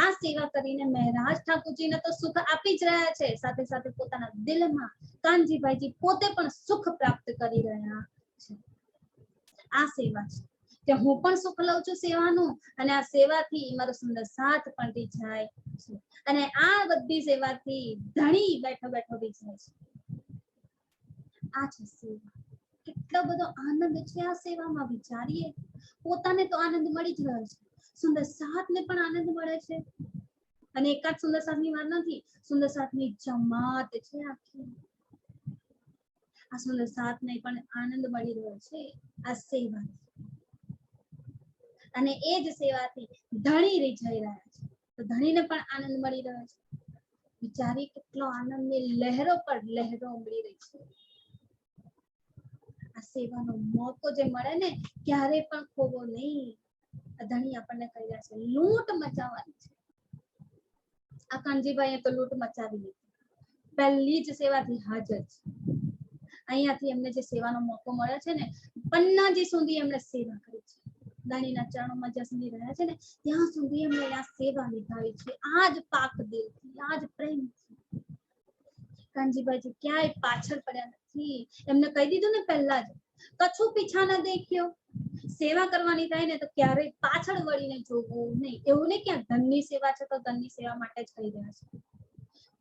આ સેવા કરીને મહેરાજ ઠાકોરજીને તો સુખ આપી જ રહ્યા છે, સાથે સાથે પોતાના દિલમાં કાનજીભાઈજી પોતે પણ સુખ પ્રાપ્ત કરી રહ્યા છે। આ સેવા છે કે હું પણ સુખ લઉં છું સેવાનું, અને આ સેવાથી મારો સુંદર સાથ પણ રીઝાય છે, અને આ બધી સેવાથી ધણી બેઠો બેઠો રીઝાય છે। આ છે સેવા, કેટલો બધો આનંદ છે આ સેવામાં, વિચારીએ। પોતાને તો આનંદ મળી જ રહ્યો છે, સુંદર સાથને પણ આનંદ મળે છે, અને એકાદ સુંદર સાથની વાત નથી, સુંદર સાથની જમાત છે આખી, આ સુંદર સાથને પણ આનંદ મળી રહ્યો છે આ સેવાથી, અને એ જ સેવાથી ધણી રીઝાઈ રહ્યા છે, તો ધણીને પણ આનંદ મળી રહ્યો છે। વિચારી કેટલો આનંદની લહેરો પર લહેરો મળી રહી છે। આ સેવાનો મોકો જે મળે ને ક્યારે પણ ખોવો નહીં। આ ધણી આપણને કહી રહ્યા છે લૂંટ મચાવવાની છે। આ કાનજીભાઈએ તો લૂંટ મચાવી લીધી, પહેલી જ સેવાથી હાજર છે। અહીંયાથી એમને જે સેવાનો મોકો મળે છે ને, પન્નાજી સુધી એમને સેવા કરી છે, ધણીના ચરણોમાં જ્યાં સુધી રહ્યા છે ને ત્યાં સુધી એમને આ સેવા નિભાવી છે, આ જ પાક દિલથી, આ જ પ્રેમથી। કાનજીભાઈજી ક્યાંય પાછળ પડ્યા નથી, એમને કહી દીધું ને પહેલા જ, કછું પીછા ન દેખ્યો, સેવા કરવાની થાય ને તો ક્યારેય પાછળ વળીને જોવું નહીં। એવું નહીં કે ધનની સેવા છે તો ધનની સેવા માટે જ કરી રહ્યા છે,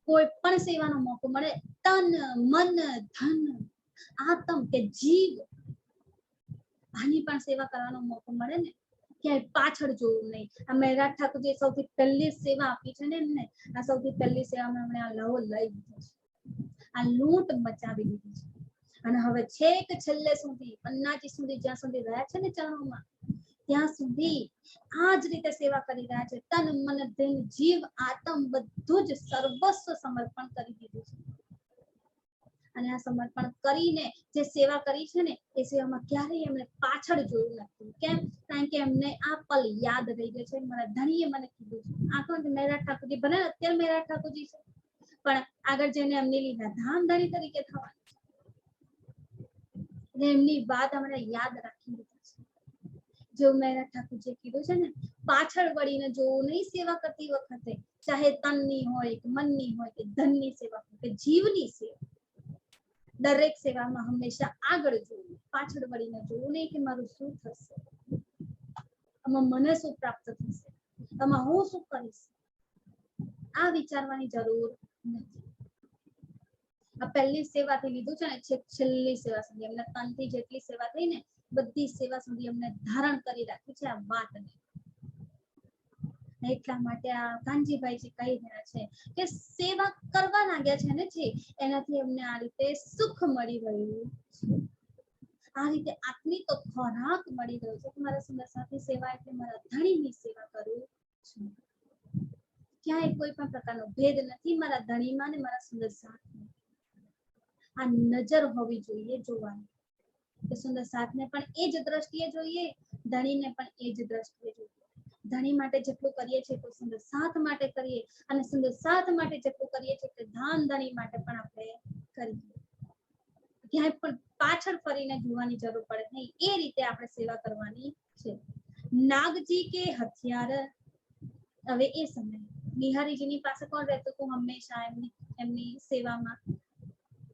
કોઈ પણ સેવાનો મોકો મળે, તન મન ધન આત્મ કે જીવ, આની પણ સેવા કરવાનો મોકો મળે ને ક્યાંય પાછળ જોવું નહીં। આ મહેરા ઠાકોરજી સૌથી પહેલી સેવા આપી છે ને એમને, આ સૌથી પહેલી સેવામાં એમણે આ લહો લઈ લીધો છે, આ લૂંટ મચાવી લીધી છે, અને હવે છેક છેલ્લે સુધી પન્નાજી સુધી જ્યાં સુધી રહ્યા છે ને ચરણોમાં, ત્યાં સુધી આ જ રીતે સેવા કરી રહ્યા છે, તન મન ધન જીવ આત્મ બધું જ સર્વસ્વ સમર્પણ કરી દીધું છે। અને આ સમર્પણ કરીને જે સેવા કરી છે ને એ સેવામાં ક્યારેય એમને પાછળ જોયું નથી। કેમ? કારણ કે એમને આ પલ યાદ રહી ગયો છે, મારા ધણીએ મને કીધું છે। આખો મહેરા ઠાકોરજી ભલે અત્યારે મહેરા ઠાકોરજી છે, પણ આગળ જઈને એમની લીધા ધામ ધણી તરીકે થવાની છે, એટલે એમની વાત અમને યાદ રાખી લીધી છે। જો મહેરા ઠાકોરજીએ કીધું છે ને, પાછળ વળીને જોવું નહીં સેવા કરતી વખતે, ચાહે તનની હોય કે મનની હોય કે ધનની સેવા હોય કે જીવની સેવા, દરેક સેવામાં હંમેશા આગળ જોવું, પાછળ વળીને જોવું નહીં કે મારું શું થશે, આમાં મને શું પ્રાપ્ત થશે, આમાં હું શું કરીશ, આ વિચારવાની જરૂર નથી। આ પહેલી સેવાથી લીધું છે ને છેલ્લી સેવા સુધી, એમને તનથી જેટલી સેવા થઈ ને બધી સેવા સુધી એમને ધારણ કરી રાખી છે આ વાતને। એટલા માટે આ કાનજીભાઈજી કહી રહ્યા છે કે સેવા કરવા લાગ્યા છે ને જે, એનાથી એમને આ રીતે સુખ મળી રહ્યું છે, આ રીતે આત્મી તો ખોરાક મળી રહ્યો છે કે મારા સુંદર સાથી સેવા એટલે મારા ધણીની સેવા કરું છું। ક્યાંય કોઈ પણ પ્રકારનો ભેદ નથી મારા ધણીમાં ને મારા સુંદર સાથમાં। આ નજર હોવી જોઈએ જોવાની, કે સુંદર સાથને પણ એ જ દ્રષ્ટિએ જોઈએ, ધણીને પણ એ જ દ્રષ્ટિએ જોઈએ। ધણી માટે જેટલું કરીએ છીએ તો સુંદર સાથ માટે કરીએ, અને સુંદર સાથ માટે જેટલું કરીએ છીએ તે ધામ ધણી માટે પણ આપણે કરીએ। ક્યાંય પણ પાછળ ફરીને જોવાની જરૂર પડે નહીં, એ રીતે આપણે સેવા કરવાની છે। नागजी के हथियार હવે એ સમય બિહારીજીની પાસે કોણ રહેતું હતું હંમેશા એમની સેવામાં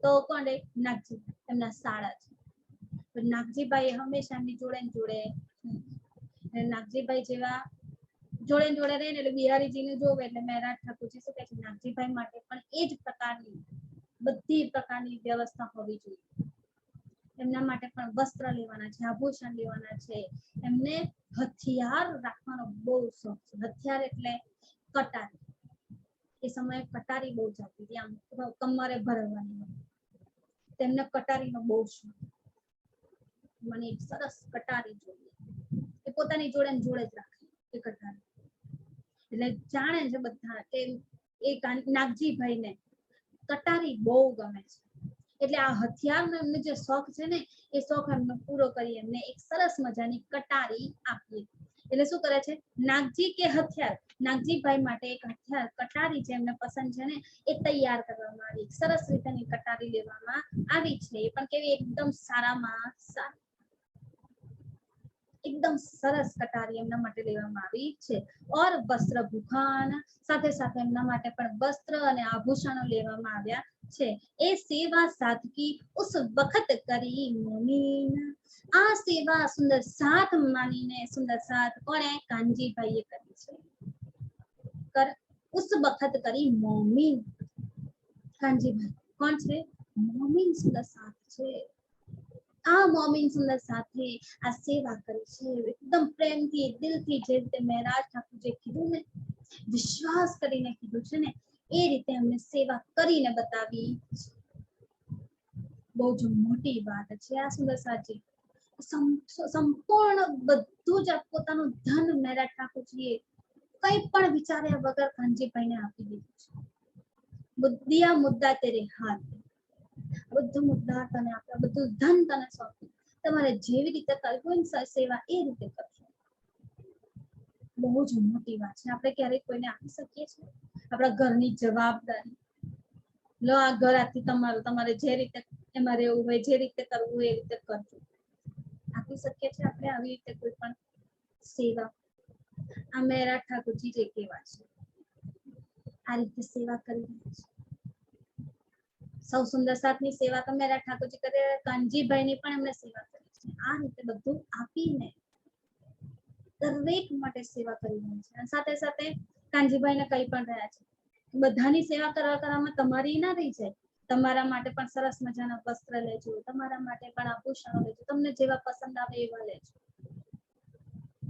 તો કોણ રહે નાગજી એમના સાળા છે નાગજીભાઈ હંમેશા એમની જોડે નાગજીભાઈ જેવા જોડે રહે ને એટલે બિહારીજીને જોવે એટલે મહેરાજ ઠાકોરજી શું કહે છે નાગજીભાઈ માટે પણ એ જ પ્રકારની બધી પ્રકારની વ્યવસ્થા હોવી જોઈએ એમના માટે પણ વસ્ત્ર લેવાના છે આભૂષણ લેવાના છે એમને હથિયાર રાખવાનો બહુ શોખ છે હથિયાર એટલે કટારી એ સમયે કટારી બહુ ચાલતી હતી આમ કમરે ભરવાની તેમને કટારીનો બહુ શોખ મને એક સરસ કટારી જોઈએ એ પોતાની જોડે જ રાખે એ કટારી એટલે જાણે છે બધા કે એ નાગજીભાઈ ને કટારી બહુ ગમે છે એટલે આ હથિયારનો એમને જે શોખ છે ને એ શોખ એમને પૂરો કરી એમને એક સરસ મજાની કટારી આપી એટલે શું કરે છે નાગજી કે હથિયાર નાગજીભાઈ માટે એક હથિયાર કટારી જે એમને પસંદ છે ને એ તૈયાર કરવામાં આવી સરસ રીતેની કટારી લેવામાં આવી છે એ પણ કેવી એકદમ સારામાં સારી एकदम सरस कटारी एमना माटे लेवामां आवी छे और वस्त्र भूषण साथे साथे एमना माटे पण वस्त्र अने आभूषणो लेवामां आव्या छे ए सेवा सादगी उस वखत करी मोमीन आ सेवा सुंदर साथ मानीने सुंदर साथ कोणे कांजीभाईए करी छे कर उस वखत करी मोमीन कांजीभाई कोण छे मोमीन सुंदर साथ छे आ मोमीन सुंदर साथे आ सेवा करी छे एकदम प्रेम थी दिल थी जे रीते महेराज ठाकुर जे कीधुं ने विश्वास करीने कीधुं छे ने ए रीते हमने सेवा करीने बतावी बहुत ज मोटी बात छे आ सुंदर साथी संपूर्ण बधुं ज पोतानुं धन महेराज ठाकुरजीए कई पण विचार्या वगर कांजीभाईने आपी दीधुं छे बुद्धिया मुद्दा तेरे हाथ બધું મુદ્દા તને આપે બધું ધન તને સોંપી તમારે જેવી રીતે કરવી હોય ને સેવા એ રીતે કરજો બહુ જ મોટી વાત છે આપણે ક્યારેક કોઈને આપી શકીએ છીએ આપણા ઘરની જવાબદારી લો આ ઘર આથી તમારું તમારે જે રીતે એમાં રહેવું હોય જે રીતે કરવું હોય એ રીતે કરજો આપી શકીએ છીએ આપણે આવી રીતે કોઈ પણ સેવા આ મહેરાજ ઠાકોરજી જે કેવા છે આ રીતે સેવા કરી રહ્યા છે સૌ સુંદર સાથની સેવા તો મહેરાજ ઠાકોરજી કરે કાનજીભાઈની પણ એમને સેવા કરી છે આ રીતે બધું આપીને દરેક માટે સેવા કરી રહ્યા છે અને સાથે સાથે કાનજીભાઈને કહી પણ રહ્યા છે બધાની સેવા કરવામાં તમારી ના રહી જાય તમારા માટે પણ સરસ મજાના વસ્ત્ર લેજો તમારા માટે પણ આભૂષણો લેજો તમને જેવા પસંદ આવે એવા લેજો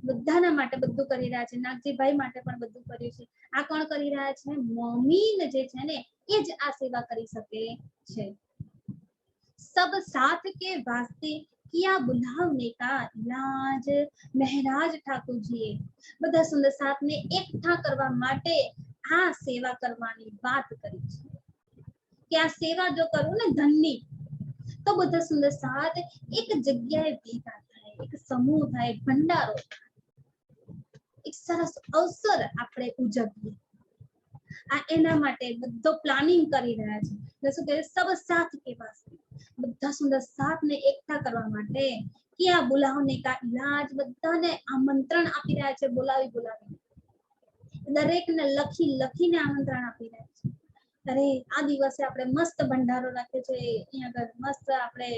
બધાના માટે બધું કરી રહ્યા છે નાગજીભાઈ માટે પણ બધું કર્યું છે આ કોણ કરી રહ્યા છે મોમીન જે છે ને એ જ આ સેવા કરી શકે છે सब साथ के वास्ते किया बुलावने का इलाज મહેરાજ ઠાકોરજીએ બધા સુંદર સાથને એકઠા કરવા માટે આ સેવા કરવાની વાત કરી છે કે આ સેવા જો કરું ને ધનની તો બધા સુંદર સાથ એક જગ્યાએ ભેગા થાય એક સમૂહ થાય ભંડારો એક સરસ અવસર આપણે ઉજવીએ આ એના માટે બધો પ્લાનિંગ કરી રહ્યા છે એટલે શું કહે સબ સાથ કે વાસ્તે બધા સુંદર સાથને એકઠા કરવા માટે કે આ બોલાવને કા ઇલાજ બધાને આમંત્રણ આપી રહ્યા છે બોલાવી દરેકને લખીને આમંત્રણ આપી રહ્યા છે અરે આ દિવસે આપણે મસ્ત ભંડારો રાખ્યો છે અહીંયા આગળ મસ્ત આપણે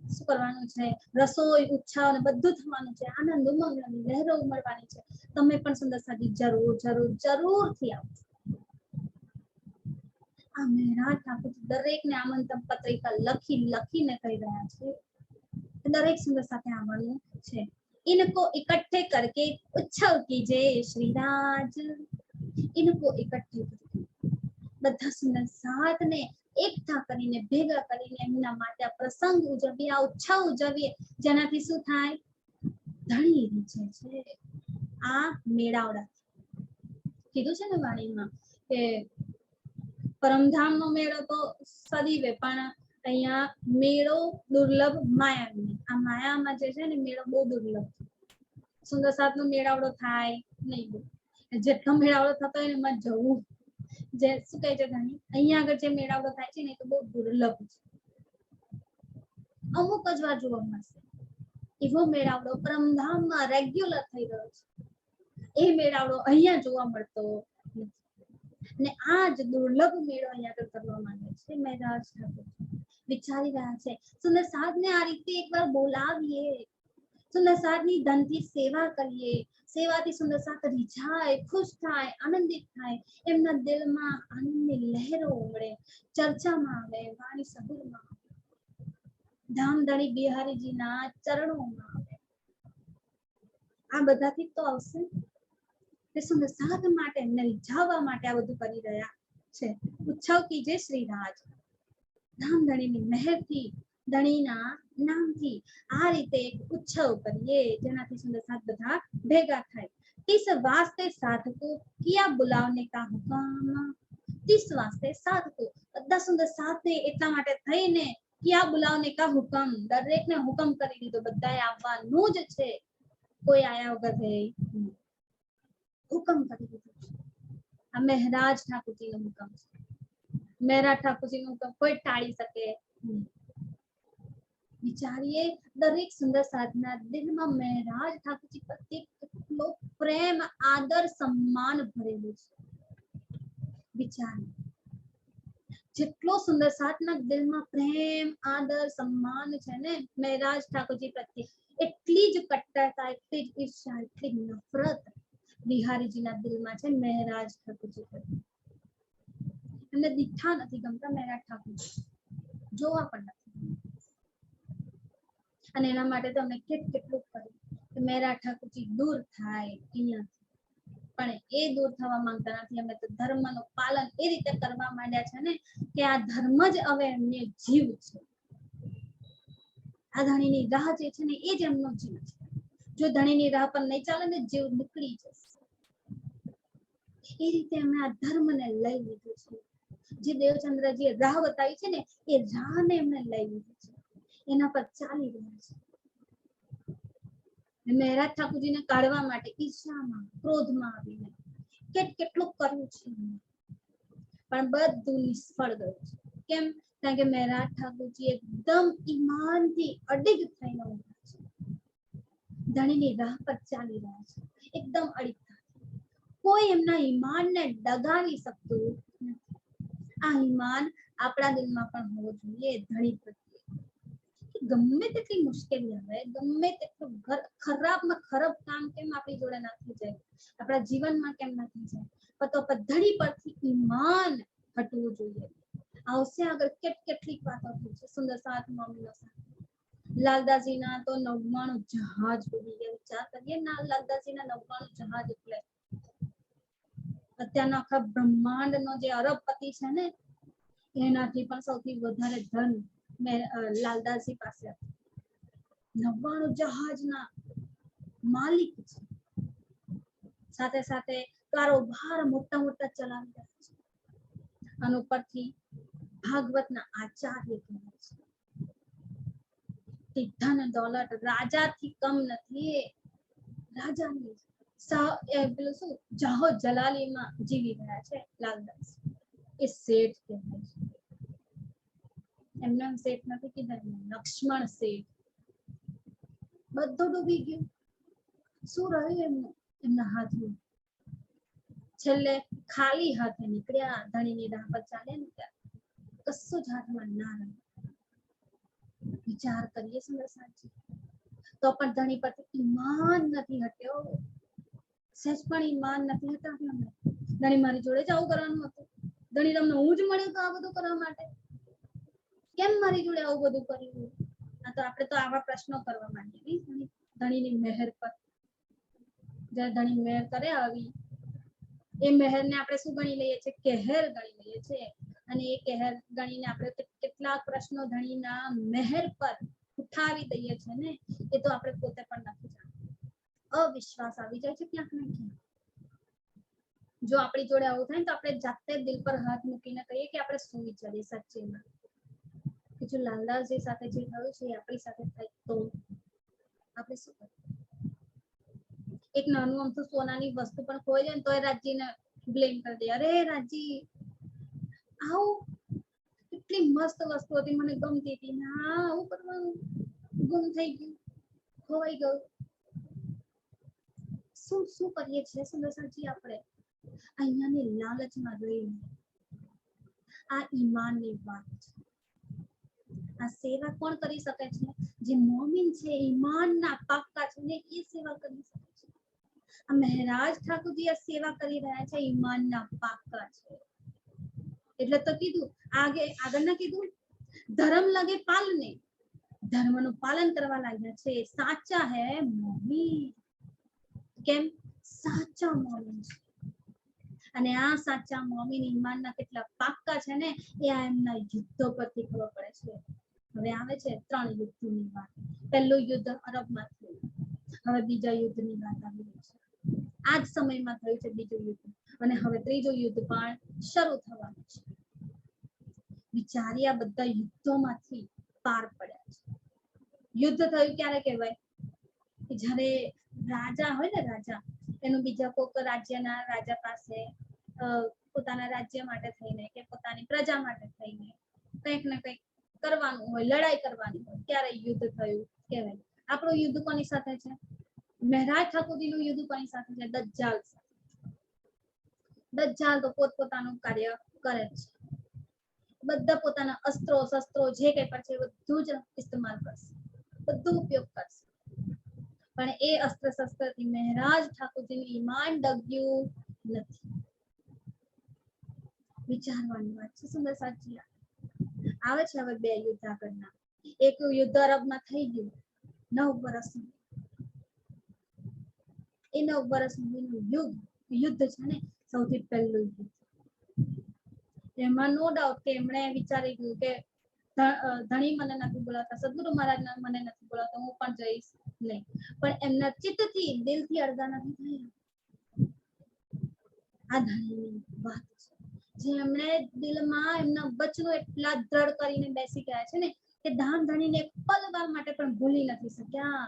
શું કરવાનું છે રસોઈ ઉત્સાહ અને બધું થવાનું છે આનંદ ઉમંગની લહેરો ઉમળવાની છે તમે પણ સુંદર સાથી જરૂરથી આવજો આ મહેરાજ ઠાકોર દરેકને આમંત્રણ પત્રિકા લખીને કહી રહ્યા છે દરેક સુંદર સાથે આવવાનું છે इनको इकट्ठे करके उत्सव कीजिए श्रीराज इनको इकट्ठे करके બધા સુંદર સાથને એકઠા કરીને ભેગા કરીને એમના માટે આ પ્રસંગ ઉજવીએ આ ઉત્સવ ઉજવીએ જેનાથી શું થાય ધણી રીચે છે આ મેળાવડા કીધું છે ને વાણીમાં કે પરમધામનો મેળો તો સદીવે પણ અહીંયા મેળો દુર્લભ માયાવી આ માયામાં જે છે ને મેળો બહુ દુર્લભ સુંદર સાથનો મેળાવડો થાય નહીં જેટલો મેળાવડો થતો હોય ને એમાં જવું જે શું કહે છે ધણી અહીંયા આગળ જે મેળાવડો થાય છે ને એ તો બહુ દુર્લભ છે અમુક જ વાર જોવા મળશે એવો મેળાવડો પરમધામમાં રેગ્યુલર થઈ રહ્યો છે. એ મેળાવડો અહીંયા જોવા મળતો નથી. અને આ જ દુર્લભ મેળો અહીંયા આગળ કરવા માંગે છે મહેરાજ ઠાકોર. વિચારી રહ્યા છે સુંદર સાધને આ રીતે એકવાર બોલાવીએ, સુંદર સાધની ધનથી સેવા કરીએ, સેવાથી સુંદર સાથ રીઝાય, ખુશ થાય, આનંદિત થાય, એમના દિલમાં આનંદની લહેરો ઉમળે, ચર્ચામાં આવે, વાણી સબૂરમાં આવે, ધામધણી બિહારીજીના ચરણોમાં આવે. આ બધાથી તો આવશે તે સુંદર સાધ માટે એમને રીઝાવવા માટે આ બધું કરી રહ્યા છે. ઉત્સવ કીજે શ્રી રાજ. ધામધણીની મહેરથી, ધણીના નામથી આ રીતે એક ઉત્સવ કરીએ જેનાથી સુંદર સાથ બધા ભેગા થાય. इस वास्ते साध को किया बुलावने का हुक्म. इस वास्ते साध को બધા સુંદર સાથે એટલા માટે થઈને કિયા બુલાવને કા હુકમ, દરેકને હુકમ કરી દીધો બધાએ આવવાનું જ છે, કોઈ આયા વગર રહે હુકમ કરી દીધો. આ મહેરાજ ઠાકોરજીનો હુકમ છે. મહેરાજ ઠાકોરજીનો હુકમ કોઈ ટાળી શકે નહીં. વિચારીએ દરેક સુંદર સાધના દિલમાં મહેરાજ ઠાકોરજી પ્રત્યે કેટલો પ્રેમ, આદર, સન્માન ભરેલું છે. વિચારીએ જેટલો સુંદર સાધના દિલમાં પ્રેમ, આદર, સન્માન છે ને મહેરાજ ઠાકોરજી પ્રત્યે, એટલી જ કટ્ટરતા, એટલી જ ઈર્ષ્યા, એટલી જ નફરત બિહારીજીના દિલમાં છે મહેરાજ ઠાકોરજી પ્રત્યે. એમને દીઠા નથી ગમતા મહેરાજ ઠાકોરજી, જોવા પણ નથી. અને એના માટે તો અમે કેટલું કર્યું કે મહેરાજ ઠાકોરજી દૂર થાય અહીંયાથી, પણ એ દૂર થવા માંગતા નથી. અમે તો ધર્મનું પાલન એ રીતે કરવા માંડ્યા છે ને કે આ ધર્મ જ હવે એમને જીવ છે. આ ધણીની રાહ જે છે ને એ જ એમનો જીવ છે. જો ધણીની રાહ પર નહીં ચાલે ને જીવ નીકળી જશે. એ રીતે અમે આ ધર્મને લઈ લીધું છે. જે દેવચંદ્રજીએ રાહ બતાવી છે ને એ રાહને એમને લઈ લીધી છે, એના પર ચાલી રહ્યા છે. મહેરાજ ઠાકોરજીને કાઢવા માટે ઈર્ષ્યામાં, ક્રોધમાં આવીને કેટલું કર્યું છે, પણ બધું નિષ્ફળ ગયું છે. કેમ? કારણ કે મહેરાજ ઠાકોરજી એકદમ ઈમાનથી અડીગ થઈને ઉભા છે, ધણીની રાહ પર ચાલી રહ્યા છે એકદમ અડીગતા. કોઈ એમના ઈમાનને ડગાવી શકતું નથી. આ ઈમાન આપણા દિલમાં પણ હોવો જોઈએ ધણી પ્રત્યે. ગમે તેટલી મુશ્કેલી આવે, ગમે તેટલું ખરાબમાં ખરાબ કામ કેમ આપણી જોડે ના થઈ જાય, આપણા જીવનમાં કેમ ના થઈ જાય, પણ તો ધણી પરથી ઈમાન હટવું જોઈએ. આવશે આગળ કેટલીક વાતો થઈ છે. સુંદર સાથ મમ્મીનો સાથ, લાલદાસજીના તો 99 જહાજ ડૂબી ગયા. વિચાર કરીએ ના, લાલદાસજીના 99 જહાજ એટલે અત્યારના આખા બ્રહ્માંડનો જે અરબપતિ છે ને એનાથી પણ સૌથી વધારે ધન લાલદાસજી પાસે 99 જહાજના માલિક છે. સાથે સાથે કારોબાર મોટા ચલાવી રહ્યા છે. અને ઉપરથી ભાગવતના આચાર્ય કહેવાય છે. ધન દોલત રાજાથી કમ નથી. રાજાની પેલું શું જાહો જલાલીમાં જીવી રહ્યા છે લાલદાસ. એ શેઠ કહેવાય છે. એમના શેઠ નથી કીધા, લક્ષ્મણ શેઠ. બધું ડૂબી ગયું. શું રહ્યું એમનું? એમના હાથમાં છેલ્લે ખાલી હાથે નીકળ્યા. ધણીની રાહ પર ચાલે ને ત્યાં કશું જ હાથમાં ના રહ્યું. વિચાર કરીએ સુંદર સાચી, તો પણ ધણી પરથી ઈમાન નથી હટ્યો. સહેજ પણ ઈમાન નથી હટાવ્યો. ધણી મારી જોડે જ આવું કરવાનું હતું. ધણી તમને હું જ મળ્યું તો આ બધું કરવા માટે, કેમ મારી જોડે આવું બધું કર્યું? આ તો આપણે તો આવા પ્રશ્નો કરવા માંડીએ ધણીની મહેર પર. જ્યારે ધણી મહેર કરે આવી, એ મહેરને આપણે શું ગણી લઈએ છીએ? કહેર ગણી લઈએ છીએ. અને એ કહેર ગણીને આપણે કેટલાક પ્રશ્નો ધણીના મહેર પર ઉઠાવી દઈએ છીએ ને, એ તો આપણે પોતે પણ નથી જાણતા. અવિશ્વાસ આવી જાય છે ક્યાંક ને ક્યાંક. જો આપણી જોડે આવું થાય ને તો આપણે જાતે દિલ પર હાથ મૂકીને કહીએ કે આપણે શું વિચારીએ સાચેમાં કે જો લાલદાસજી સાથે જે થયું છે એ આપણી સાથે થાય તો આપણે શું કરીએ? એક નાનું અમથું સોનાની વસ્તુ પણ ખોઈ જાય ને તો એ રાજજીને બ્લેમ કરી દે. અરે રાજજી, આવું કેટલી મસ્ત વસ્તુ હતી, મને ગમતી હતી, ના આવું કરવાનું, ગુમ થઈ ગયું. ખોવાઈ ગયું. શું કરીએ છીએ સુંદરસાજી આપણે? અહીંયાની લાલચમાં રહીને. આ ઈમાનની વાત છે. આ સેવા કોણ કરી શકે છે? જે મોમીન છે, ઈમાનના પાક્કા છે ને, એ સેવા કરી શકે છે. આ મહારાજ ઠાકોરજી આ સેવા કરી રહ્યા છે, ઈમાનના પાક્કા છે. એટલે તો કીધું, આગળના કીધું, ધર્મ લગે પાલને, ધર્મનું પાલન કરવા લાગ્યા છે. સાચા હે મોમીન. કેમ? સાચા મોમીન છે. અને આ સાચા મોમીન ઈમાનના કેટલા પાક્કા છે ને, એ આ એમના યુદ્ધો પરથી ખબર પડે છે. હવે આવે છે 3 યુદ્ધની વાત. પહેલું યુદ્ધ અરબમાં થયું, હવે બીજા યુદ્ધની વાત આવી રહી છે. આ જ સમયમાં થયું છે બીજું યુદ્ધ, અને હવે ત્રીજું યુદ્ધ પણ શરૂ થવાનું છે. વિચારી આ બધા યુદ્ધોમાંથી પાર પડ્યા છે. યુદ્ધ થયું ક્યારે કહેવાય? જ્યારે રાજા હોય ને, રાજા એનું બીજા કોઈક રાજ્યના રાજા પાસે પોતાના રાજ્ય માટે થઈને કે પોતાની પ્રજા માટે થઈને કંઈક ને કંઈક કરવાનું હોય, લડાઈ કરવાની હોય, ત્યારે યુદ્ધ થયું કહેવાય. આપણું યુદ્ધ કોની સાથે છે? મહારાજ ઠાકોરજીનું યુદ્ધ કોની સાથે છે? દજ્જાલ સાથે. દજ્જાલ તો પોતપોતાનું કાર્ય કરે છે. બધા પોતાના અસ્ત્રો શસ્ત્રો જે કંઈ પણ છે બધું જ ઇસ્તેમાલ કરશે, બધું ઉપયોગ કરશે. પણ એ અસ્ત્ર શસ્ત્રથી મહારાજ ઠાકોરજીનું ઈમાન ડગ્યું નથી. વિચારવાની વાત છે સુંદર સાચી. આવે છે હવે 2 યુદ્ધ આગળના. એક યુદ્ધ અરબમાં થઈ ગયું 9 વર્ષનું. એ 9 વર્ષનું યુદ્ધ છે ને, સૌથી પહેલું યુદ્ધ. એમાં નો ડાઉટ કે એમણે વિચારી ગયું કે ધણી મને નથી બોલાવતા, સદગુરુ મહારાજ મને નથી બોલાવતા, હું પણ જઈશ નહીં. પણ એમના ચિત્તથી, દિલથી અડગા નથી થયા. આ ધણીની વાત છે, જે એમણે દિલમાં એમના વચનો એટલા દ્રઢ કરીને બેસી ગયા છે ને, કે ધામ ધણીને એક પલવાર માટે પણ ભૂલી નથી શક્યા.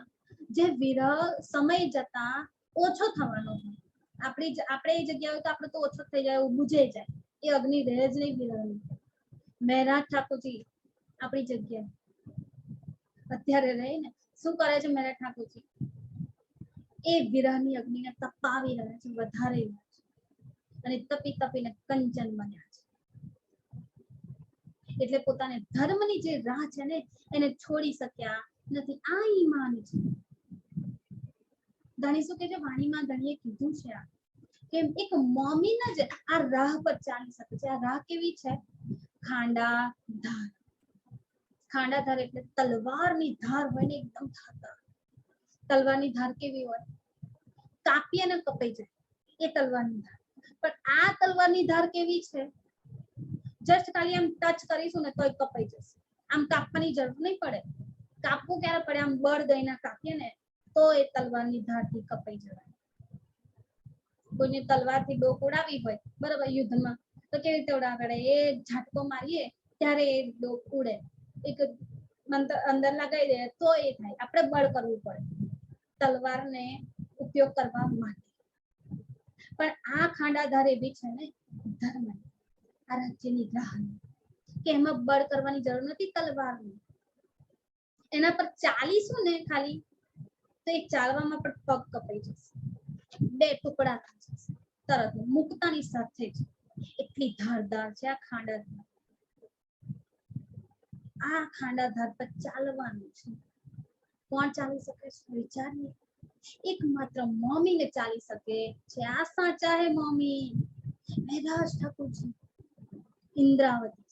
જે વિરહ સમય જતા ઓછો થવાનો છે. આપણે એ જગ્યાએ તો આપણે તો ઓછો થઈ જાય, બુજાઈ જાય. એ અગ્નિ રહે જ નહીં વિરહની. મહારાજ ઠાકોરજી આપણી જગ્યાએ અત્યારે રહીને શું કરે છે? મહારાજ ઠાકોરજી એ વિરહની અગ્નિને તપાવી રહ્યા છે, વધારે રહ્યા છે, અને તપી તપીને કંચન બન્યા છે. એટલે પોતાને ધર્મની જે રાહ છે ને, એને છોડી શક્યા નથી. આ ઈમાન છે. ધણી શું કે છે? વાણીમાં ધણીએ કીધું છે કે એક મોમીન જ આ રાહ પર ચાલી શકે છે. આ રાહ કેવી છે? ખાંડા ધાર. ખાંડા ધાર એટલે તલવારની ધાર હોય ને, એકદમ ધારદાર. તલવારની ધાર કેવી હોય? કાપીએ ને કપાઈ જાય, એ તલવારની ધાર. પણ આ તલવારની ધાર કેવી છે? જસ્ટ ખાલી આમ ટચ કરીશું ને તોય કપાઈ જશે. આમ કાપવાની જરૂર નહીં પડે. કાપવું ક્યારે પડે? આમ બળ દઈને કાપીએ ને તો એ તલવારની ધારથી કપાઈ જવાય. કોઈને તલવારથી ડોક ઉડાવી હોય, બરાબર, યુદ્ધમાં, તો કેવી રીતે ઉડાવે? એ ઝાટકો મારીએ ત્યારે એ ડોક ઉડે. એક અંદર લગાવી દે તો એ થાય. આપણે બળ કરવું પડે તલવારને ઉપયોગ કરવા માટે. પણ આ ખાંડાધાર એવી છે ને, ધર્મ આ રાજ્યની રાહ, કે એમાં બળ કરવાની જરૂર નથી તલવારની. એના પર ચાલીશું ને ખાલી, તો એ ચાલવામાં પણ પગ કપાઈ જશે, 2 ટુકડા થઈ જશે તરત, મુકતાની સાથે જ. એટલી ધારદાર છે આ ખાંડાધાર. આ ખાંડાધાર પર ચાલવાનું છે. કોણ ચાલી શકે છે? વિચારીએ. એકમાત્ર મોમીન ચાલી શકે છે. આ સાચા હે મોમીન. મહારાજ ઠાકોરજી ઇન્દ્રાવતી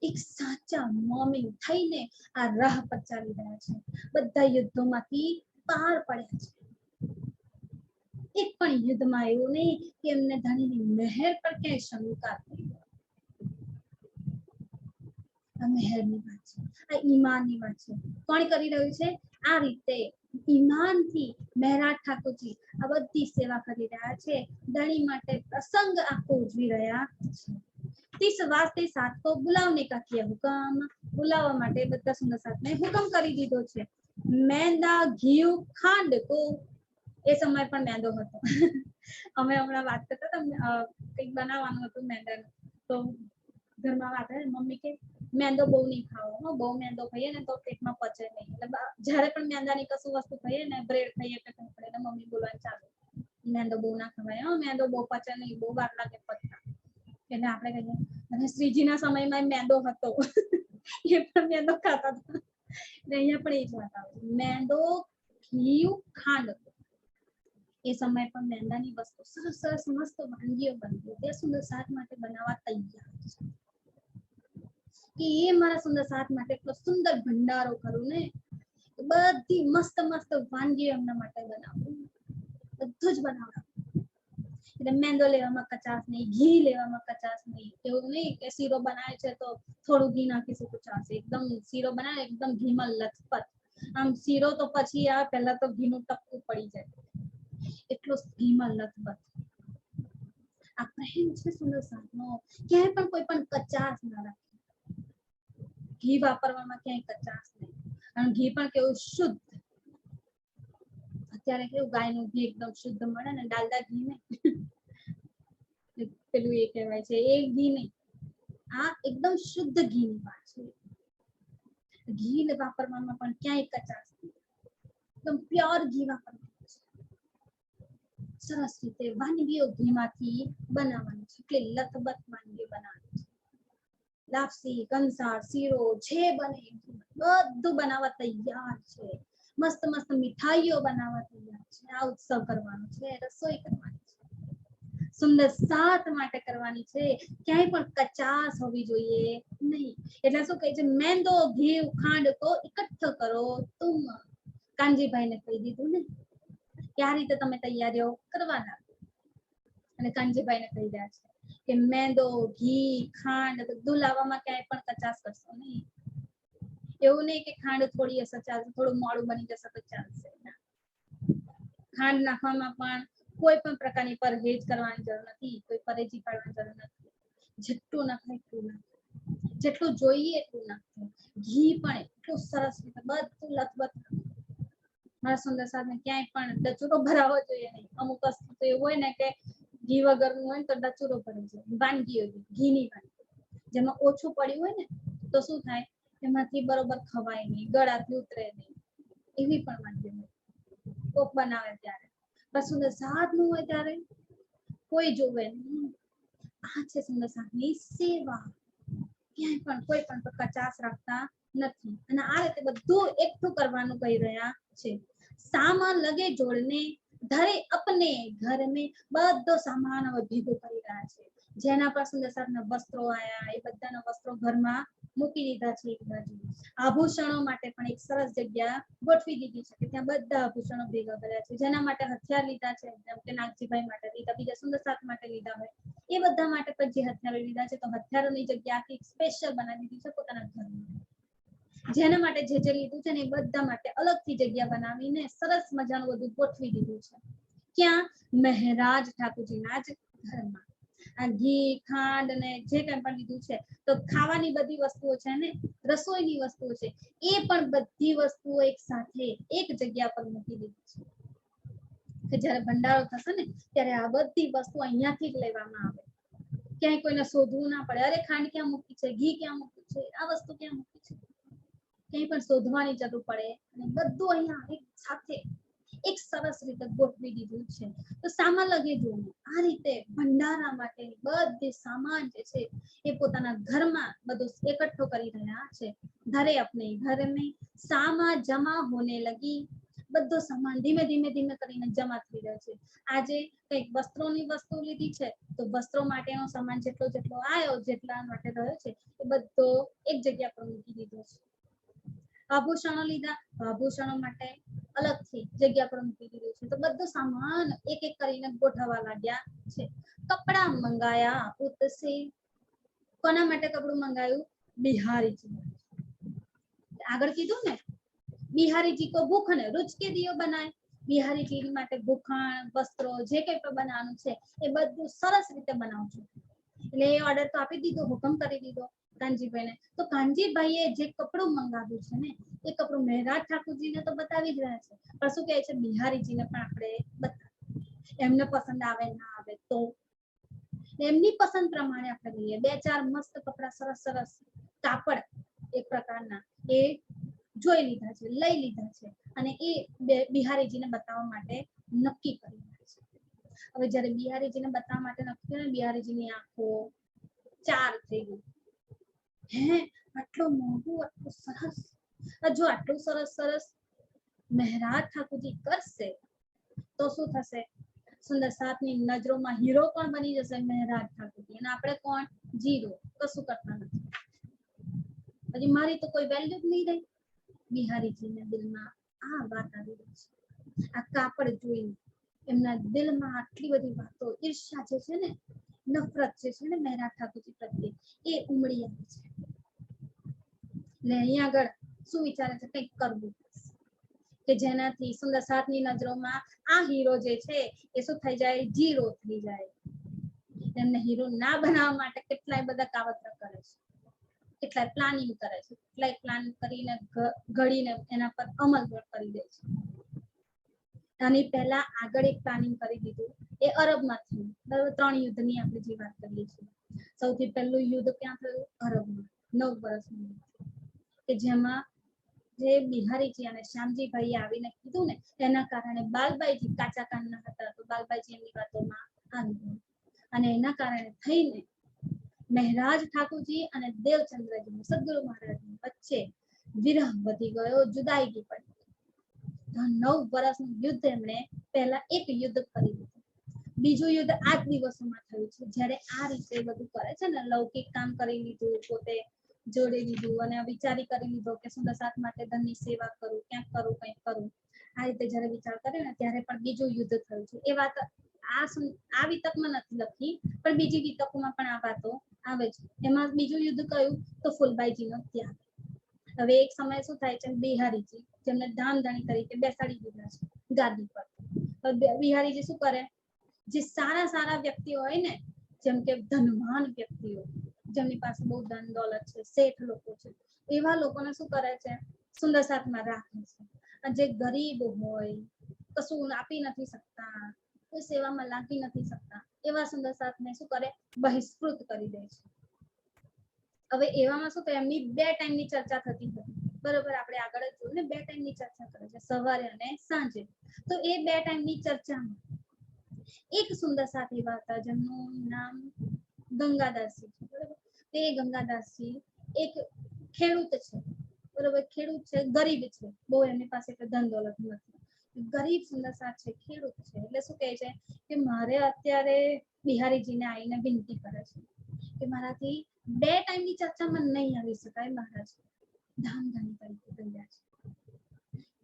એક સાચા મોમીન થઈને આ રાહ પર ચાલી રહ્યા છે. બધા યુદ્ધોમાંથી પાર પડ્યા છે. એક પણ યુદ્ધમાં એવું નહીં કે એમને ધણીની મહેર પર ક્યાંય શંકા થઈ. આ મહેરની વાત છે, આ ઈમાનની વાત છે. કોણ કરી રહ્યું છે? આ રીતે ઈમાનથી મહારાજ ઠાકોરજી આ બધી સેવા કરી રહ્યા છે. ધણી માટે પ્રસંગ આખો ઉજવી રહ્યા છે. इस वास्ते साथ को बुलावने का किया हुक्म. बुलावવા માટે બધા સુંદર સાથને હુકમ કરી દીધો છે. મેંદા ઘી ખાંડ કો, એ સમય પણ મેંદો હતો. અમે હમણાં વાત કરતા હતા, કંઈક બનાવવાનું હતું મેંદાનું, તો ઘરમાં વાત મમ્મી કે મેંદો બહુ નહીં ખાવો, બહુ મેંદો ખાઈએ ને તો પેટમાં પચે નહીં. એટલે જ્યારે પણ મેંદાની કશું વસ્તુ ખાઈએ ને, બ્રેડ ખાઈએ કે કંઈ ખાઈએ, મમ્મી બોલવાનું ચાલુ, મેંદો બહુ ના ખવાય, મેંદો બહુ પચે નહીં, બહુ વાર લાગે પચતા. એટલે આપણે કહીએ, અને શ્રીજીના સમયમાં મેંદો હતો એ પણ મેંદો ખાતા હતા. અહીંયા પણ એ જ વાત આવે, મેંદો, ઘી, ખાંડ, એ સમય પણ મેંદાની વસ્તુ સરસ સરસ મસ્ત વાનગીઓ બનતી તે સુંદર સાથ માટે બનાવવા તૈયાર છે. કે એ મારા સુંદર સાથ માટે એટલો સુંદર ભંડારો કરું ને, બધી મસ્ત મસ્ત વાનગીઓ એમના માટે બનાવું, બધું જ બનાવડાવું. એટલે મેંદો લેવામાં કચાશ નહીં, ઘી લેવામાં કચાશ નહીં. એવું નહીં કે શીરો બનાવે છે તો થોડું ઘી નાખીશું તો ચાલશે. એકદમ શીરો બનાવે એકદમ ઘીમાં લથપથ. આમ શીરો તો પછી આ પહેલા તો ઘીનું ટપકું પડી જાય, એટલો ઘીમાં લથપથ. આ પ્રેમ છે સુંદર સાથનો, ક્યાંય પણ કોઈ પણ કચાશ ના રાખે. ઘી વાપરવામાં ક્યાંય કચાશ નહીં, અને ઘી પણ કેવું શુદ્ધ. અત્યારે કેવું ગાયનું ઘી એકદમ શુદ્ધ મળે ને, ડાલડા ઘી ને પેલું એ કહેવાય છે એ ઘી નહીં, આ એકદમ શુદ્ધ ઘીની વાત છે. ઘી વાપરવામાં પણ ક્યાંય કચાશ નહીં, એકદમ પ્યોર ઘી વાપરવાનું છે. સરસ રીતે વાનગીઓ ઘીમાંથી બનાવવાની છે, એટલે લથબથ વાનગી બનાવવાની છે. લાપસી, કંસાર, શીરો જે બને બધું બનાવવા તૈયાર છે. મસ્ત મસ્ત મીઠાઈઓ બનાવવા તૈયાર છે. આ ઉત્સવ કરવાનો છે, રસોઈ કરવાની છે, સુંદર સાથ માટે કરવાની છે. ક્યાંય પણ કચાશ હોવી જોઈએ નહીં. એટલે શું કહે છે, મેંદો, ઘી, ખાંડ તો એકઠો કરો તુમ. કાનજીભાઈને કહી દીધું ને કે આ રીતે તમે તૈયારીઓ કરવાના. અને કાનજીભાઈને કહી રહ્યા છે કે મેંદો, ઘી, ખાંડ બધું લાવવામાં ક્યાંય પણ કચાશ કરશો નહીં. એવું નહીં કે ખાંડ થોડી હશે ચાલશે, થોડું મોડું બની જશે તો ચાલશે. ખાંડ નાખવામાં પણ કોઈ પણ પ્રકારની પરહેજ કરવાની જરૂર નથી, કોઈ પરેજી પાડવાની જરૂર નથી. જેટલું નખાય એટલું નાખવું, જેટલું જોઈએ એટલું નાખવું. ઘી પણ એટલું સરસ રીતે બધું લથબથ. મારા સુંદર સાથને ક્યાંય પણ ડચુરો ભરાવો જોઈએ નહીં. અમુક વસ્તુ તો એવું હોય ને કે ઘી વગરનું હોય તો ડચુરો ભરાઈ જાય. વાનગીઓ ઘીની વાનગી જેમાં ઓછું પડ્યું હોય ને તો શું થાય, એમાંથી બરોબર ખવાય નહીં, ગળાથી ઉતરે નહીં. એવી પણ વાનગીઓ કોક બનાવે ત્યારે, પણ સુંદર સાથનું હોય ત્યારે કોઈ જોવે નહીં. આ છે સુંદર સાથની સેવા. ક્યાંય પણ કોઈ પણ કચાશ રાખતા નથી. અને આ રીતે બધું એકઠું કરવાનું કહી રહ્યા છે. સામાન લગે જોડને ધરે અપને ઘર में બધો સામાન હવે ભેગો કરી રહ્યા છે. જેના પર સુંદર સાથના વસ્ત્રો આયા એ બધાના વસ્ત્રો ઘરમાં મૂકી દીધા છે એક બાજુ. આભૂષણો માટે પણ એક સરસ જગ્યા ગોઠવી દીધી છે કે ત્યાં બધા આભૂષણો ભેગા કર્યા છે. જેના માટે હથિયાર લીધા છે, જેમ કે નાગજીભાઈ માટે લીધા, બીજા સુંદર સાથ માટે લીધા હોય એ બધા માટે પણ જે હથિયારો લીધા છે તો હથિયારોની જગ્યા આખી સ્પેશિયલ બનાવી દીધી છે પોતાના ઘરમાં. જેના માટે જે જે લીધું છે ને એ બધા માટે અલગથી જગ્યા બનાવીને સરસ મજાનું બધું ગોઠવી દીધું છે. ક્યાં? મહેરાજ ઠાકોરજીના જ ઘરમાં. આ ઘી, ખાંડ અને જે કંઈ પણ લીધું છે તો ખાવાની બધી વસ્તુઓ છે ને, રસોઈની વસ્તુઓ છે, એ પણ બધી વસ્તુઓ એક સાથે એક જગ્યા પર મૂકી દીધી છે કે જ્યારે ભંડારો થશે ને ત્યારે આ બધી વસ્તુ અહીંયાથી જ લેવામાં આવે. ક્યાંય કોઈને શોધવું ના પડે, અરે ખાંડ ક્યાં મૂકી છે, ઘી ક્યાં મૂકી છે, આ વસ્તુ ક્યાં મૂકી છે, ક્યાંય પણ શોધવાની જરૂર પડે. અને બધું અહીંયા એક સાથે એક સરસ રીતે ગોઠવી દીધું છે. તો સામાન લગે જોવું, આ રીતે ભંડારા માટે બધી સામાન જે છે એ પોતાના ઘરમાં બધું એકઠો કરી રહ્યા છે. ઘરે અપને ઘર में સામા જમા હોને લગી. બધો સામાન ધીમે ધીમે ધીમે કરીને જમા થઈ રહ્યો છે. આજે કંઈક વસ્ત્રોની વસ્તુ લીધી છે તો વસ્ત્રો માટેનો સામાન જેટલો જેટલો આવ્યો, જેટલા માટે રહ્યો છે એ બધો એક જગ્યા પર મૂકી દીધો છે. આભૂષણો લીધા, આભૂષણો માટે અલગથી જગ્યા પર મૂકી દીધું છે. તો બધું સામાન એક એક કરીને ગોઠવવા લાગ્યા છે. કપડા મંગાયા ઉતસે. કોના માટે કપડું મંગાયું? બિહારીજી. આગળ કીધું ને, બિહારીજી કો ભૂખ ને रुच के दियो बनाए. બિહારીજી માટે ભૂખાણ, વસ્ત્રો જે કંઈ પણ બનાવવાનું છે એ બધું સરસ રીતે બનાવું છું. એટલે એ ઓર્ડર તો આપી દીધો, હુકમ કરી દીધો કાનજીભાઈને. તો કાનજીભાઈએ જે કપડું મંગાવ્યું છે ને એ કપડું મહેરાજ ઠાકોરજીને તો બતાવી જ રહ્યા છે, પણ શું કહે છે બિહારીજીને પણ આપણે બતાવીએ. એમને પસંદ આવે ના આવે તો એમની પસંદ પ્રમાણે આપણે લઈએ. બે ચાર મસ્ત કપડા સરસ સરસ કાપડ એક પ્રકારના એ જોઈ લીધા છે, લઈ લીધા છે અને એ બિહારીજીને બતાવવા માટે નક્કી કરી રહ્યા છે. હવે જ્યારે બિહારીજીને બતાવવા માટે નક્કી કર્યું, બિહારીજીની આંખો ચાર થઈ ગઈ. હે, આટલો મોંઘું, આટલું સરસ, જો આટલું સરસ સરસ મહેરાજ ઠાકોરજી કરશે તો શું થશે? સુંદર સાતની નજરોમાં હીરો પણ બની જશે મહેરાજ ઠાકોરજી, અને આપણે કોણ? જીરો, કશું કરતા નથી. પછી મારી તો કોઈ વેલ્યુ જ નહીં રહી. બિહારીજીના દિલમાં આ વાત આવી રહી છે. આ કાપડ જોઈને એમના દિલમાં આટલી બધી વાતો, ઈર્ષ્યા જે છે ને, નફરત જે છે ને મહેરાજ ઠાકોરજી પ્રત્યે, એ ઉમળી આવી છે. ને અહીંયા આગળ શું વિચારે છે? કંઈક કરવું કે જેનાથી સુંદર સાતની નજરોમાં આ હીરો જે છે એ શું થઈ જાય? જીરો થઈ જાય. એમને હીરો ના બનાવવા માટે કેટલાય બધા કાવતરા કરે છે, કેટલાય પ્લાનિંગ કરે છે, કેટલાય પ્લાન કરીને ઘડીને એના પર અમલ કરી દે છે. આની પહેલા આગળ એક પ્લાનિંગ કરી દીધું, એ અરબમાં થયું. બરાબર, 3 યુદ્ધની આપણે જે વાત કરીએ છીએ, સૌથી પહેલું યુદ્ધ ક્યાં થયું? અરબમાં, 9 વર્ષનું, કે જેમાં જે બિહારીજી અને શ્યામજીભાઈ આવીને કીધું ને, એના કારણે બાલબાઈજી કાચા કાનના હતા, તો બાલબાઈજી એમની વાતોમાં આવી ગયા, અને એના કારણે થઈને મહેરાજ ઠાકોરજી અને દેવચંદ્રજી સદગુરુ મહારાજની વચ્ચે વિરહ વધી ગયો, જુદાઈગી પડી. 9 વર્ષનું યુદ્ધ એમણે પહેલા એક યુદ્ધ કરી દીધું. બીજું યુદ્ધ આ જ દિવસોમાં થયું છે. જ્યારે આ રીતે બધું કરે છે ને, લૌકિક કામ કરી લીધું, પોતે જોડી લીધું અને વિચારી કરી લીધો કે સુંદર સાત માટે ધનની સેવા કરું, ક્યાંક કરું, કંઈક કરું, આ રીતે જ્યારે વિચાર કર્યો ને, ત્યારે પણ બીજું યુદ્ધ થયું છે. એ વાત આ વિતકમાં નથી લખી, પણ બીજી વિતકોમાં પણ આ વાતો આવે છે. એમાં બીજું યુદ્ધ કયું? તો ફૂલબાઈજીનો ત્યાગ. હવે એક સમય શું થાય છે? બિહારીજી, જેમને ધામધણી તરીકે બેસાડી દીધા છે ગાદી પર, બિહારીજી શું કરે? જે સારા સારા વ્યક્તિઓ હોય ને, જેમ કે ધનવાન વ્યક્તિઓ, જેમની પાસે બહુ ધન દોલત છે, શેઠ લોકો છે, એવા લોકોને શું કરે છે? સુંદર સાથમાં રાખે છે. અને જે ગરીબ હોય, કશું આપી નથી શકતા, કોઈ સેવામાં લાગી નથી શકતા, એવા સુંદર સાથને શું કરે? બહિષ્કૃત કરી દે છે. હવે એવામાં શું થાય? એમની 2 ટાઈમની ચર્ચા થતી હતી. બરોબર, આપણે આગળ જ જોયું ને, 2 ટાઈમની ચર્ચા કરે છે, સવારે અને સાંજે. તો એ 2 ટાઈમની ચર્ચામાં એક સુંદર સાથ એવા હતા જેમનું નામ ગંગાદાસજી છે. બરોબર, તે ગંગાદાસજી એક ખેડૂત છે. બરોબર, ખેડૂત છે, ગરીબ છે, બહુ એમની પાસે ધન દોલત નથી, ગરીબ સુંદર સાથ છે, ખેડૂત છે. એટલે શું કહે છે કે મારે અત્યારે બિહારીજીને આવીને વિનંતી કરે છે કે મારાથી 2 ટાઈમની ચર્ચામાં નહીં આવી શકાય મહારાજ, ધામધણી તરીકે તૈયાર છે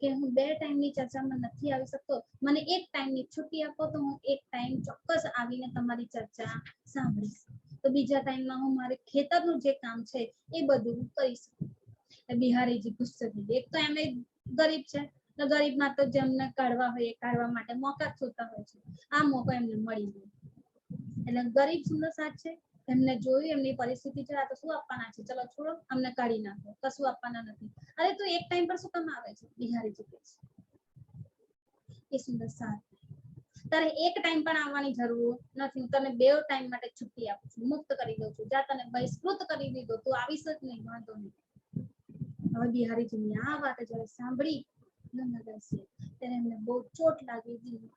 કે હું 2 ટાઈમની ચર્ચામાં નથી આવી શકતો, મને 1 ટાઈમની છુટ્ટી આપો તો હું 1 ટાઈમ ચોક્કસ આવીને તમારી ચર્ચા સાંભળીશ, તો બીજા ટાઈમમાં હું મારે ખેતરનું જે કામ છે એ બધું હું કરી શકું. બિહારીજી ગુસ્સે થઈ ગયા. એક તો એમને ગરીબ છે, તો ગરીબમાં તો જેમને કાઢવા હોય એ કાઢવા માટે મોકા શોધતા હોય છે. આ મોકો એમને મળી ગયો. એટલે ગરીબ સુંદર સાથ છે, એમને જોયું એમની પરિસ્થિતિ છે, આ તો શું આપવાના છે, ચલો છોડો, અમને કાઢી નાખો, કશું આપવાના નથી. અરે તું 1 ટાઈમ પર શું કામ આવે છે? બિહારીજી કહે છે. એ સુંદર સાથ, તારે 1 ટાઈમ પણ આવવાની જરૂર નથી, હું તને 2 ટાઈમ માટે છુટ્ટી આપું છું, મુક્ત કરી દઉં છું, જા તને બહિષ્કૃત કરી દીધો, તું આવીશ જ નહીં, વાંધો નહીં. હવે બિહારીજીની આ વાત જ્યારે સાંભળી ગંગાદાસજી, ત્યારે એમને બહુ ચોટ લાગી દીધી.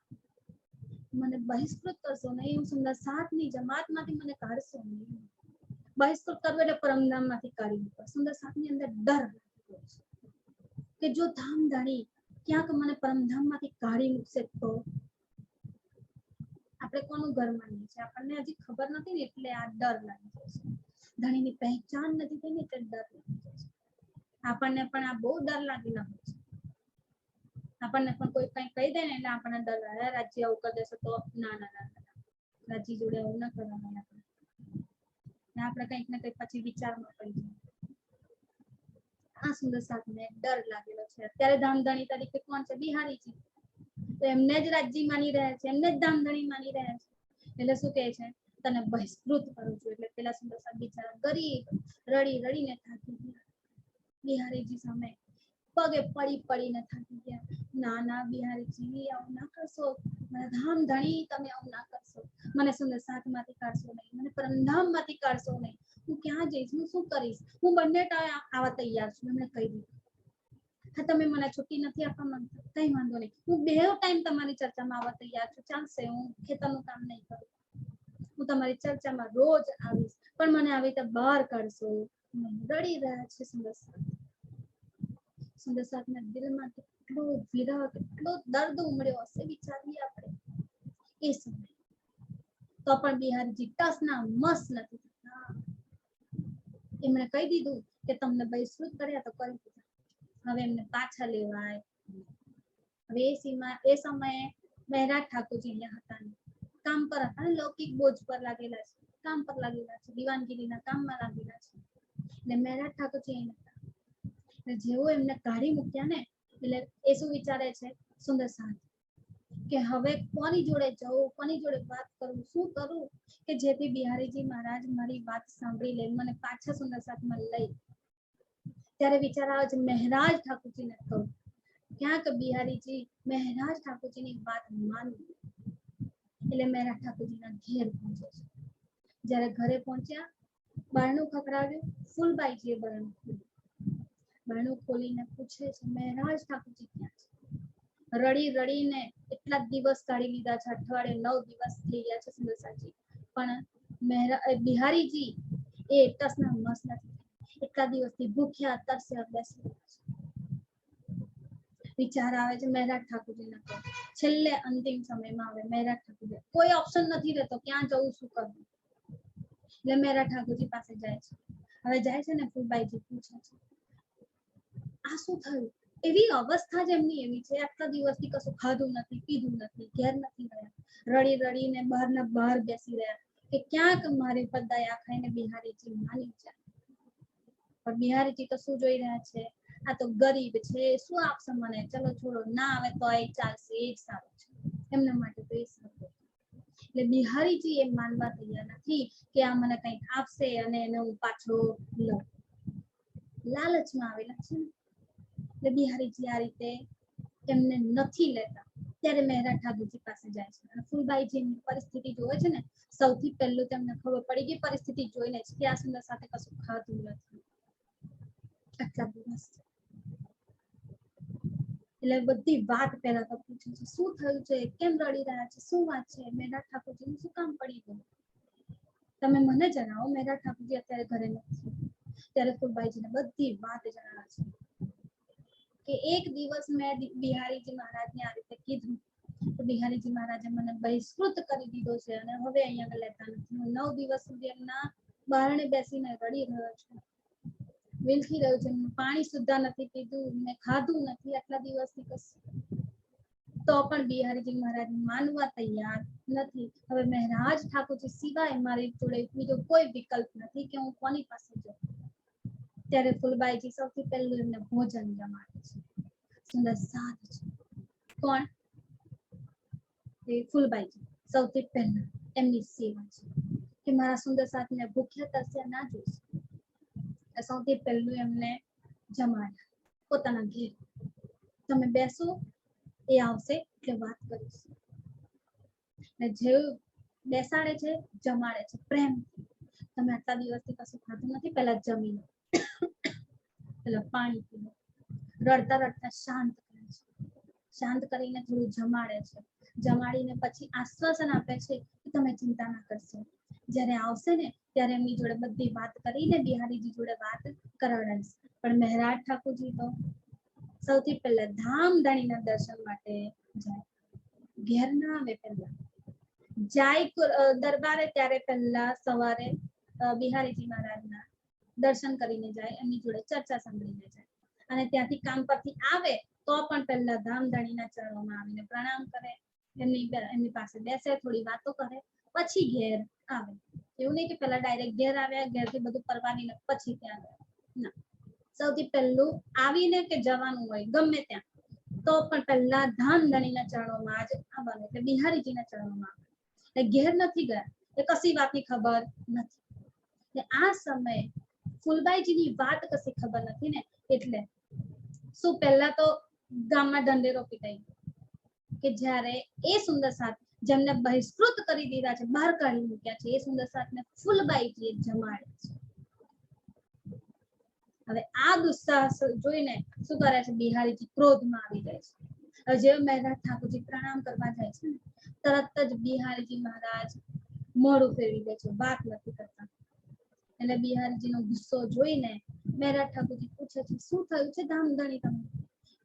મને બહિષ્કૃત કરશો નહીં, હું સુંદર સાતની જમાતમાંથી મને કાઢશો નહીં. બહિષ્કૃત કરવો એટલે પરમધામમાંથી કાઢી મૂકવા. સુંદર સાતની અંદર ડર લાગ્યો છે કે જો ધામધણી ક્યાંક મને પરમધામમાંથી કાઢી મૂકશે તો. આપણે કોનું ઘર માનીએ છીએ આપણને હજી ખબર નથી ને, એટલે આ ડર લાગી જાય છે. ધણીની પહેચાન નથી થઈ ને, એટલે ડર લાગી જાય છે. આપણને પણ આ બહુ ડર લાગેલા હોય છે. આપણને પણ કોઈ કંઈ કહી દે ને એટલે આપણને ડર લાગે, રાજ્ય આવું કરી દેશે તો ના ના ના ના, રાજ્ય જોડે આવું ના કરવાનું. આપણે કંઈક ને કંઈક પછી વિચારમાં પડી જાય. આ સુંદર સાથને ડર લાગેલો છે. અત્યારે ધામધણી તરીકે કોણ છે? બિહારીજી. તો એમને જ રાજ્ય માની રહ્યા છે, એમને જ ધામધણી માની રહ્યા છે. એટલે શું કહે છે? તને બહિષ્કૃત કરું છું. એટલે પેલા સુંદર સાથ બિચારા ગરીબ રડી રડીને થાકી ગયા. બિહારીજી સામે પગે પડી પડીને થાકી ગયા. ના ના બિહારીજી, આવું ના કરશો, મારા ધામધણી, તમે આવું ના કરશો, મને સુંદર સાથમાંથી કાઢશો નહીં, મને પરમધામમાંથી કાઢશો નહીં, હું ક્યાં જઈશ, હું શું કરીશ, હું બંને ટાઈમ આવા તૈયાર છું. એમણે કહી દીધું, હા તમે મને છુટ્ટી નથી આપવા માંગતા, કઈ વાંધો નહીં, હું બે ટાઈમ તમારી ચર્ચામાં આવવા તૈયાર છું, ચાલશે, હું ખેતરનું કામ નહીં કરું, હું તમારી ચર્ચામાં રોજ આવીશ, પણ મને આવી રીતે બહાર કાઢશો. રડી રહ્યા છે સુંદર સાથ. સુંદર સાથના દિલમાં કેટલો વિરહ, કેટલો દર્દ ઉમળ્યો હશે વિચારીએ આપણે એ સમય. તો પણ બિહારીજી ટસ ના મસ નથી થતા. એમણે કહી દીધું કે તમને બહિષ્કૃત કર્યા તો કરી દીધા, હવે એમને પાછા લેવાય. હવે એ સમયે મહેરાજ ઠાકોરજી અહીંયા હતા નહીં, કામ પર હતા ને, લૌકિક બોજ પર લાગેલા છે, કામ પર લાગેલા છે, દીવાનગીરીના કામમાં લાગેલા છે. એટલે મહેરાજ ઠાકોરજી અહીં હતા. જેવો એમને કાઢી મૂક્યા ને, એટલે એ શું વિચારે છે સુંદર સાથ, કે હવે કોની જોડે જવું, કોની જોડે વાત કરું, શું કરું કે જેથી બિહારીજી મહારાજ મારી વાત સાંભળી લે, મને પાછા સુંદર સાથમાં લઈ. ત્યારે વિચાર આવે છે મહેરાજ ઠાકોરજીને કહું, ક્યાંક બિહારીજી મહેરાજ ઠાકોરજીની વાત માનવી. એટલે મહેરાજ ઠાકોરજીના ઘેર પહોંચે છે. જ્યારે ઘરે પહોંચ્યા, બારણું ખખડાવ્યું, ફૂલબાઈજીએ બારણું ખોલ્યું. બારણું ખોલીને પૂછે છે મહેરાજ ઠાકોરજી ક્યાં છે? રડી રડીને એટલા દિવસ કાઢી લીધા છે, અઠવાડિયે 9 દિવસ થઈ ગયા છે સુંદરસાજી, પણ બિહારીજી એ ટસના મસ નથી. એટલા દિવસથી ભૂખ્યા તરસ્યા બેસી રહ્યા છે. વિચાર આવે છે મહેરાજ ઠાકોરજીના કહો. છેલ્લે અંતિમ સમયમાં આવે મહેરાજ ઠાકોરજી, કોઈ ઓપ્શન નથી રહેતો, ક્યાં જવું, શું કરવું. એટલે મહેરાજ ઠાકોરજી પાસે જાય છે. હવે જાય છે ને ફૂલબાઈજી પૂછે છે આ શું થયું? એવી અવસ્થા જ એમની એવી છે, આટલા દિવસથી કશું ખાધું નથી, પીધું નથી, ઘેર નથી ગયા, રડી રડીને બહારના બહાર બેસી રહ્યા કે ક્યાંક મારી પર દયા ખાઈને બિહારીજી માની જાય. પણ બિહારીજી તો શું જોઈ રહ્યા છે, આ તો ગરીબ છે, શું આપશે મને, ચલો છોડો, ના આવે તો એ ચાલશે, એ જ સારું છે એમના માટે, તો એ સારું. એટલે બિહારીજી એ માનવા તૈયાર નથી કે આ મને કંઈક આપશે અને એને હું પાછો લઉં. લાલચમાં આવેલા છે. એટલે બિહારીજી આ રીતે એમને નથી લેતા. ત્યારે મહેરાજ ઠાકોરજી પાસે જાય છે અને ફૂલબાઈજીની પરિસ્થિતિ જોવે છે ને, સૌથી પહેલું તેમને ખબર પડી ગઈ પરિસ્થિતિ જોઈને જ કે આ સુંદર સાથે કશું ખાધું નથી આટલા દિવસ. એટલે બધી વાત પહેલા તો પૂછે છે, શું થયું છે, કેમ રડી રહ્યા છે, શું વાત છે, મહેરાજ ઠાકોરજીનું શું કામ પડી ગયું, તમે મને જણાવો. મહેરાજ ઠાકોરજી અત્યારે ઘરે નથી. ત્યારે ફૂલબાઈજીને બધી વાત જણાવે છે કે એક દિવસ મેં બિહારીજી મહારાજને આ રીતે કીધું તો બિહારીજી મહારાજે મને બહિષ્કૃત કરી દીધો છે અને હવે અહીંયા લેતા નથી. હું 9 દિવસ સુધી એમના બારણે બેસીને રડી રહ્યો છું, વિલખી રહ્યો છું, પાણી સુદ્ધા નથી પીધું, મેં ખાધું નથી આટલા દિવસથી કશું. તો પણ બિહારીજી મહારાજ માનવા તૈયાર નથી. હવે મહેરાજ ઠાકોરજી સિવાય મારી જોડે બીજો કોઈ વિકલ્પ નથી કે હું કોની પાસે જાઉં. ત્યારે ફૂલબાઈજી સૌથી પહેલું એમને ભોજન જમાડે છે. સુંદર સાથ છે. કોણ? એ ફૂલબાઈજી સૌથી પહેલા એમની સેવા છે કે મારા સુંદર સાથને ભૂખ્યા તરસ્યા ના જોઈશે. સૌથી પહેલું એમને જમાડ્યા પોતાના ઘેર. તમે બેસો, એ આવશે એટલે વાત કરીશું. જેવું બેસાડે છે, જમાડે છે પ્રેમથી. તમે આટલા દિવસથી કશું ખાધું નથી, પહેલા જમી લો, પેલા પાણી પી લો. રડતા રડતા શાંત કરે છે. શાંત કરીને થોડું જમાડે છે. જમાડીને પછી આશ્વાસન આપે છે કે તમે ચિંતા ના કરશો, જ્યારે આવશે ને ત્યારે એમની જોડે બધી વાત કરીને બિહારીજી જોડે વાત કરાવડાવીશ. પણ મહેરાજ ઠાકોરજી તો સૌથી પહેલા ધામધણીના દર્શન માટે જાય. ઘેર ના આવે, પહેલા જાય દરબારે, ત્યારે પહેલા સવારે બિહારીજી મહારાજના દર્શન કરીને જાય, એમની જોડે ચર્ચા સાંભળીને જાય. અને ત્યાંથી કામ પરથી આવે તો પણ પહેલા ધામધણીના ચરણોમાં આવીને પ્રણામ કરે, એમની પાસે બેસે, થોડી વાતો કરે, પછી ઘેર આવે. એવું નહીં કે પેલા ડાયરેક્ટ ઘેર આવ્યા, ઘેરથી બધું પરવારીને પછી ત્યાં ગયા. ના, સૌથી પહેલું આવીને કે જવાનું હોય ગમે ત્યાં તો પણ પહેલા ધામધણીના ચરણોમાં જ આવવાનું. એટલે બિહારીજીના ચરણોમાં આવે. એટલે ઘેર નથી ગયા, એ કશી વાતની ખબર નથી. આ સમયે ફૂલબાઈજીની વાત કશી ખબર નથી ને, એટલે શું પહેલા તો ગામમાં ઢંઢેરો પીટાઈ કે જ્યારે એ સુંદર સાથ જેમને બહિષ્કૃત કરી દીધા છે, બહાર કાઢી મૂક્યા છે, એ સુંદર સાથને ફૂલબાઈજીએ જમાડે છે. હવે આ દુસ્સાહસ જોઈને શું કરે છે, બિહારીજી ક્રોધમાં આવી જાય છે. હવે જે મહેરાજ ઠાકોરજી પ્રણામ કરવા જાય છે ને, તરત જ બિહારીજી મહારાજ મોઢું ફેરવી દે છે, વાત નથી કરતા. એટલે બિહારીજીનો ગુસ્સો જોઈને મહેરાજ ઠાકોરજી પૂછે છે, શું થયું છે ધામધણી તમને?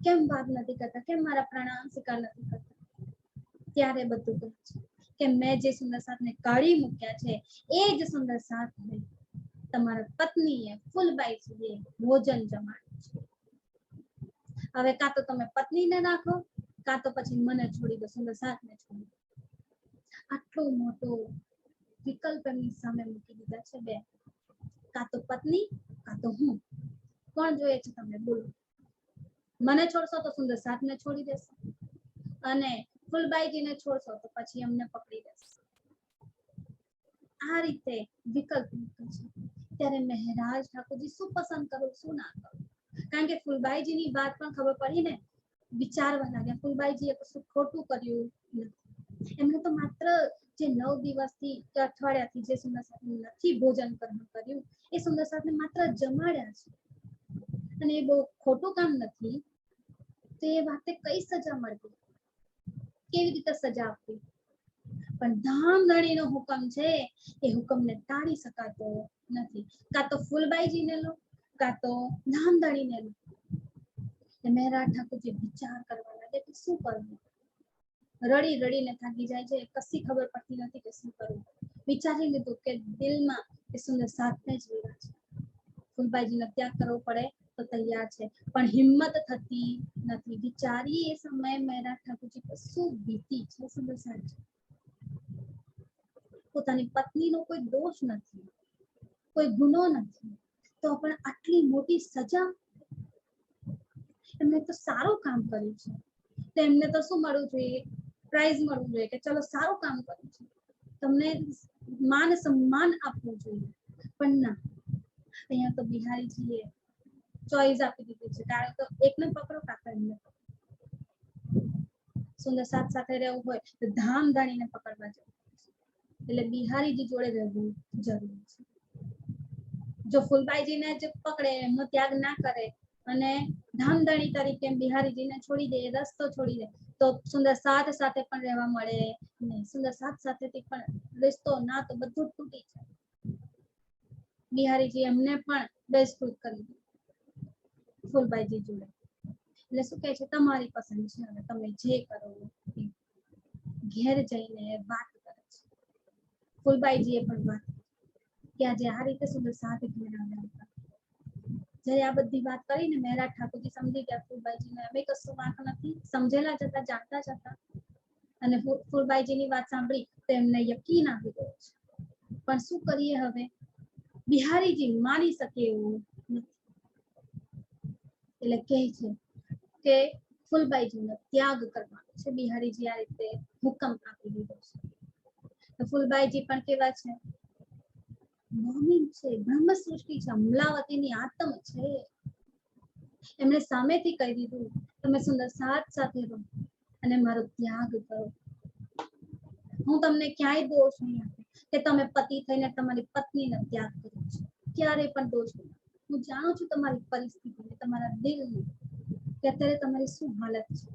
કેમ વાત નથી કરતા? કેમ મારા પ્રણામ સ્વીકાર નથી કરતા? ત્યારે બધું કહે છે કે મેં જે સુંદર સાથને કાઢી મૂક્યા છે, એ જ સુંદર સાથને તમારા પત્નીએ ફૂલબાઈજીએ ભોજન જમાડ્યું છે. હવે કાં તો તમે પત્નીને રાખો, કાં તો પછી મને છોડી દો, સુંદર સાથને છોડી દો. આટલો મોટો વિકલ્પ એમની સામે મૂકી દીધા છે બે, કાં તો પત્ની કાં તો હું. કોણ જોઈએ છે તમને? બોલો. મને છોડશો તો સુંદર સાથને છોડી દેશો, અને ફૂલબાઈજીને છોડશો તો પછી અમને પકડી દેશે. આ રીતે વિકલ્પ મૂકે છે. ત્યારે મહેરાજ ઠાકોરજી શું પસંદ કરું શું ના કરું, કારણ કે ફૂલબાઈજીની વાત પણ ખબર પડી ને, વિચારવા લાગ્યા ફૂલબાઈજીએ કશું ખોટું કર્યું નથી. એમને તો માત્ર જે 9 દિવસથી કે અઠવાડિયાથી જે સુંદર સાથે નથી ભોજન કર્યું, એ સુંદર સાથે માત્ર જમાડ્યા છે, અને એ બહુ ખોટું કામ નથી. તો એ વાતે કઈ સજા મળતી? કેવી રીતે સજા આપવી? પણ ધામધણીનો હુકમ છે, એ હુકમને ટાળી શકાતો નથી. કાં તો ફૂલબાઈજીને લો, કાં તો ધામધણીને લો. મહેરાજ ઠાકોરજી વિચાર કરવા લાગે કે શું કરવું. રડી રડીને થાકી જાય છે, કશી ખબર પડતી નથી કે શું કરવું. વિચારી લીધું કે દિલમાં એ સુંદર સાથને જ લેવા છે, ફૂલબાઈજીનો ત્યાગ કરવો પડે તો તૈયાર છે, પણ હિંમત થતી નથી. વિચારી એ સમયે મહેરાજ ઠાકોરજી પર શું વીતી છે. સુંદર સાથ પોતાની પત્નીનો કોઈ દોષ નથી, કોઈ ગુનો નથી, તો પણ આટલી મોટી સજા. એમને તો સારું કામ કર્યું છે, તો એમને તો શું મળવું જોઈએ? પ્રાઇઝ મળવું જોઈએ કે ચલો સારું કામ કર્યું છે, તમને માન સન્માન આપવું જોઈએ. પણ ના, અહીંયા તો બિહારીજીએ ચોઈસ આપી દીધી છે, કારણ તો એકને પકડો કાં તો એમને પકડો. સુંદર સાથ સાથે રહેવું હોય તો ધામધણીને પકડવા જવું, એટલે બિહારીજી જોડે રહેવું જરૂરી છે. જો ફૂલબાઈજીને જ પકડે, એમનો ત્યાગ ના કરે અને ધામધણી તરીકે બિહારીજીને છોડી દે, રસ્તો છોડી દે, તો સુંદર સાથ સાથે પણ રહેવા મળે નહીં. સુંદર સાથ સાથેથી પણ રિશ્તો ના તો બધું તૂટી જાય. બિહારીજી એમને પણ બેસ્ફૂટ કરી દીધું ફૂલબાઈજી જોડે. એટલે શું કહે છે, તમારી પસંદ છે, હવે તમે જે કરો. ઘેર જઈને વાત કરે છે. ફૂલબાઈજીએ પણ વાત કે આજે આ રીતે સુંદર સાથ ઘેર આવ્યા હતા. જ્યારે આ બધી વાત કરીને મહેરાજ ઠાકોરજી સમજી ગયા ફૂલબાઈજીને હવે કશું વાંક નથી, સમજેલા જતા, જાણતા જતા. અને ફૂલબાઈજીની વાત સાંભળી તો એમને યકીન આવી ગયો છે. પણ શું કરીએ હવે? બિહારીજી માની શકે એવું નથી. એટલે કહે છે કે ફૂલબાઈજીનો ત્યાગ કરવાનો છે. બિહારીજી આ રીતે હુકમ આપી દીધો છે. તો ફૂલબાઈજી પણ કેવા છે? મોમીન છે, બ્રહ્મ સૃષ્ટિ છે, અમલાવતીની આત્મ છે. એમણે સામેથી કહી દીધું, તમે સુંદર સાથ સાથે રહો અને મારો ત્યાગ કરો. હું તમને ક્યાંય દોષ નહીં આપું કે તમે પતિ થઈને તમારી પત્નીનો ત્યાગ કર્યો છે, ક્યારેય પણ દોષ નહીં. હું જાણું છું તમારી પરિસ્થિતિને, તમારા દિલને, કે અત્યારે તમારી શું હાલત છે.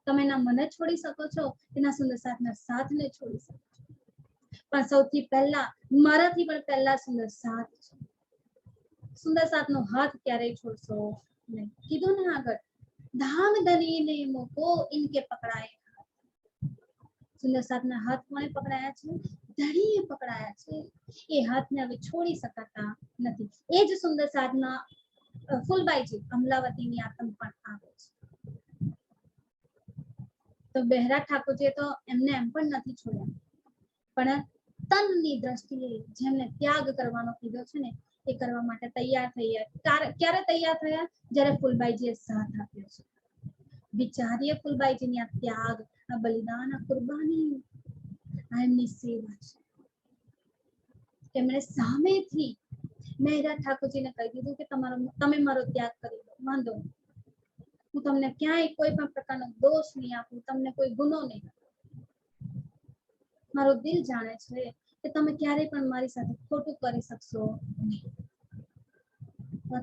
તમે ના મને છોડી શકો છો કે ના સુંદર સાથના સાથને છોડી શકો છો, પણ સૌથી પહેલા મારાથી પણ પહેલા સુંદર સાથ છે. સુંદર સાથનો હાથ ક્યારેય છોડશો નહીં. કીધું ને આગળ, ધામધણીને મૂકો ઇનકે પકડાય. સુંદર સાથના હાથ કોણે પકડાયા છે? ધણીએ પકડાયા છે. એ હાથને હવે છોડી શકાતા નથી. એ જ સુંદર સાથના ફૂલબાઈજી અમલાવતીની આતંક પણ આવે છે. તો મહેરાજ ઠાકોરજીએ તો એમને એમ પણ નથી છોડ્યા, પણ તનની દ્રષ્ટિએ જેમને ત્યાગ કરવાનો કીધો છે ને, એ કરવા માટે તૈયાર થઈ ગયા. ક્યારે તૈયાર થયા? જ્યારે ફૂલબાઈજીએ સાથ આપ્યો છે. વિચારીએ ફૂલબાઈજીની આ ત્યાગ, આ બલિદાન, આ કુરબાની, આ એમની સેવા છે. તેમણે સામેથી મહેરાજ ઠાકોરજીને કહી દીધું કે તમે મારો ત્યાગ કરી દો, વાંધો નહીં, હું તમને ક્યાંય કોઈ પણ પ્રકારનો દોષ નહીં આપું, તમને કોઈ ગુનો નહીં. મારું દિલ જાણે છે કે તમે ક્યારેય પણ મારી સાથે ખોટું કરી શકશો નહીં.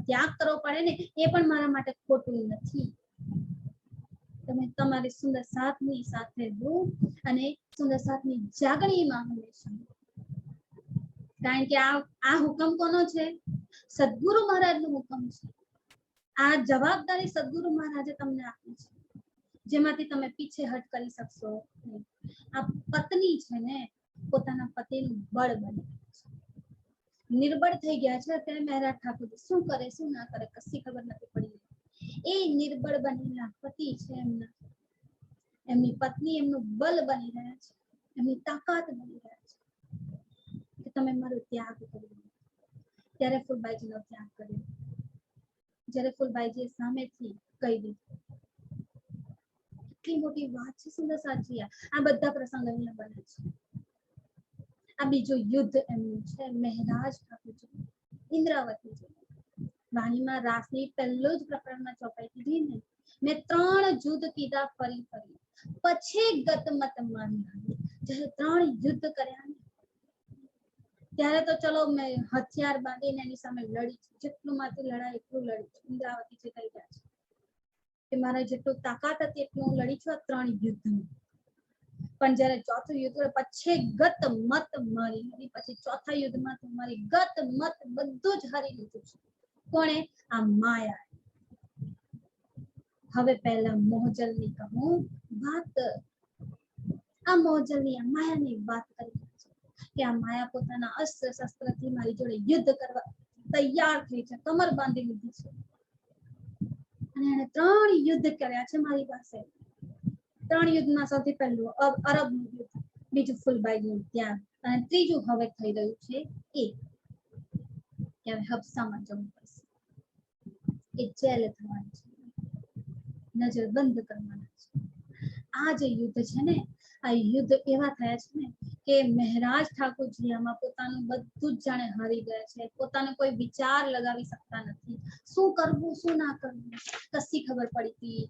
ત્યાગ કરવો પડે ને એ પણ મારા માટે ખોટું નથી. તમે તમારી સુંદર સાથની સાથે રહો અને સુંદર સાથની જાગણીમાં હંમેશા, કારણ કે આ હુકમ કોનો છે? સદગુરુ મહારાજનો હુકમ છે. આ જવાબદારી સદગુરુ મહારાજે તમને આપી છે, જેમાંથી તમે પીછેહટ કરી શકશો નહીં. આ પત્ની છે ને પોતાના પતિનું બળ બની નિર્બળ થઈ ગયા છે અત્યારે મહેરાજ ઠાકોરજી. શું કરે શું ના કરે કશી ખબર નથી પડી. એ નિર્બળ બનેલા પતિ છે એમની પત્ની એમનું બલ બની રહ્યા છે, એમની તાકાત બની રહ્યા છે કે તમે મારો ત્યાગ કર્યો. ત્યારે ફૂલબાઈજીનો ત્યાગ કર્યો, જ્યારે ફૂલબાઈજીએ સામેથી કહી દીધું. કેટલી મોટી વાત છે સુંદર સાચી. આ બધા પ્રસંગ અહીંયા બને છે. આ બીજું યુદ્ધ એમનું છે મહેરાજ ઠાકોરજી ઇન્દ્રાવતી છે. વાણીમાં રાસની પહેલું જ પ્રકરણમાં ચોપાઈ કીધી ને, મેં 3 યુદ્ધ કીધા ફરી પછી ગત મત મારી આવી. જ્યારે 3 યુદ્ધ કર્યા ને ત્યારે તો ચલો મેં હથિયાર બાંધીને એની સામે લડી છે, જેટલું માંથી લડાય એટલું લડી છે. ઇન્દ્રાવતી છે કહી રહ્યા છે કે મારા જેટલું તાકાત હતી એટલું હું લડી છું આ 3 યુદ્ધમાં. પણ જ્યારે ચોથું યુદ્ધ પછી ગત મત મારી હતી, પછી ચોથા યુદ્ધમાં તો મારી ગત મત બધું જ હારી લીધું છે. કોણે? આ માયા. હવે પહેલા મોહજલની કહું વાત. આ મોહજલની આ માયાની વાત કરી છે કે આ માયા પોતાના અસ્ત્ર શસ્ત્રથી મારી જોડે યુદ્ધ કરવા તૈયાર થઈ છે, કમર બાંધી લીધી છે. અને એને 3 યુદ્ધ કર્યા છે મારી પાસે. 3 યુદ્ધમાં સૌથી પહેલું અરબનું યુદ્ધ, બીજું ફૂલબાઈનું ત્યાગ, અને ત્રીજું હવે થઈ રહ્યું છે એ કે હવે હબસામાં જવું પડશે. એ જેલ થવાની છે, નજર બંધ કરવાના છે. આ જે યુદ્ધ છે ને આ યુદ્ધ એવા થયા છે ને કે મહેરાજ ઠાકોરજી આમાં પોતાનું બધું જ જાણે હારી ગયા છે. પોતાને કોઈ વિચાર લગાવી શકતા નથી. શું કરવું શું ના કરવું કશી ખબર પડતી.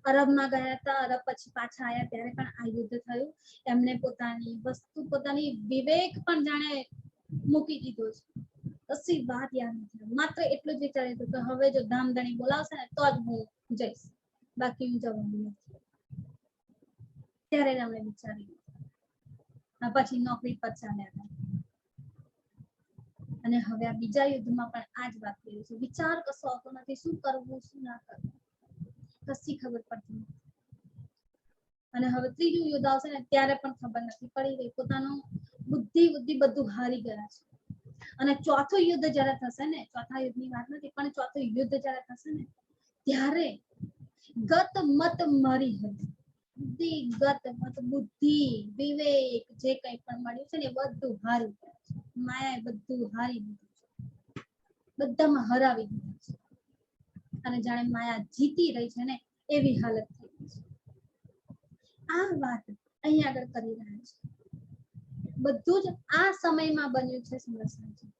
અરબમાં ગયા હતા, અરબ પછી પાછા આવ્યા ત્યારે પણ આ યુદ્ધ થયું. એમને પોતાની વસ્તુ પોતાની વિવેક પણ જાણે મૂકી દીધો છે. કશી વાત યાદ નથી. માત્ર એટલું જ વિચાર્યું હતું કે હવે જો ધામધણી બોલાવશે ને તો જ હું જઈશ, બાકી હું જવાનું નથી. ત્યારે જ અમે વિચાર્યું. પછી નોકરી પર ચાલ્યા હતા. અને હવે આ બીજા યુદ્ધમાં પણ આ જ વાત કરી છે. વિચાર કશો આવતો નથી, શું કરવું શું ના કરવું કશી ખબર પડતી નથી. અને હવે ત્રીજું યુદ્ધ આવશે ને ત્યારે પણ ખબર નથી પડી રહી. પોતાનું બુદ્ધિ બધું હારી ગયા છે. અને ચોથું યુદ્ધ જ્યારે થશે ને, ચોથા યુદ્ધની વાત નથી પણ ચોથું યુદ્ધ જ્યારે થશે ને ત્યારે ગત મત મારી હતી. ગત મત બુદ્ધિ વિવેક જે કંઈ પણ મળ્યું છે ને એ બધું હારી ગયા છે. માયાએ બધું હારી દીધું છે, બધામાં હરાવી દીધું છે. અને જાણે માયા જીતી રહી છે ને એવી હાલત થઈ ગઈ છે. આ વાત અહીં આગળ કરી રહ્યા છે. બધું જ આ સમયમાં બન્યું છે. સમસ્યા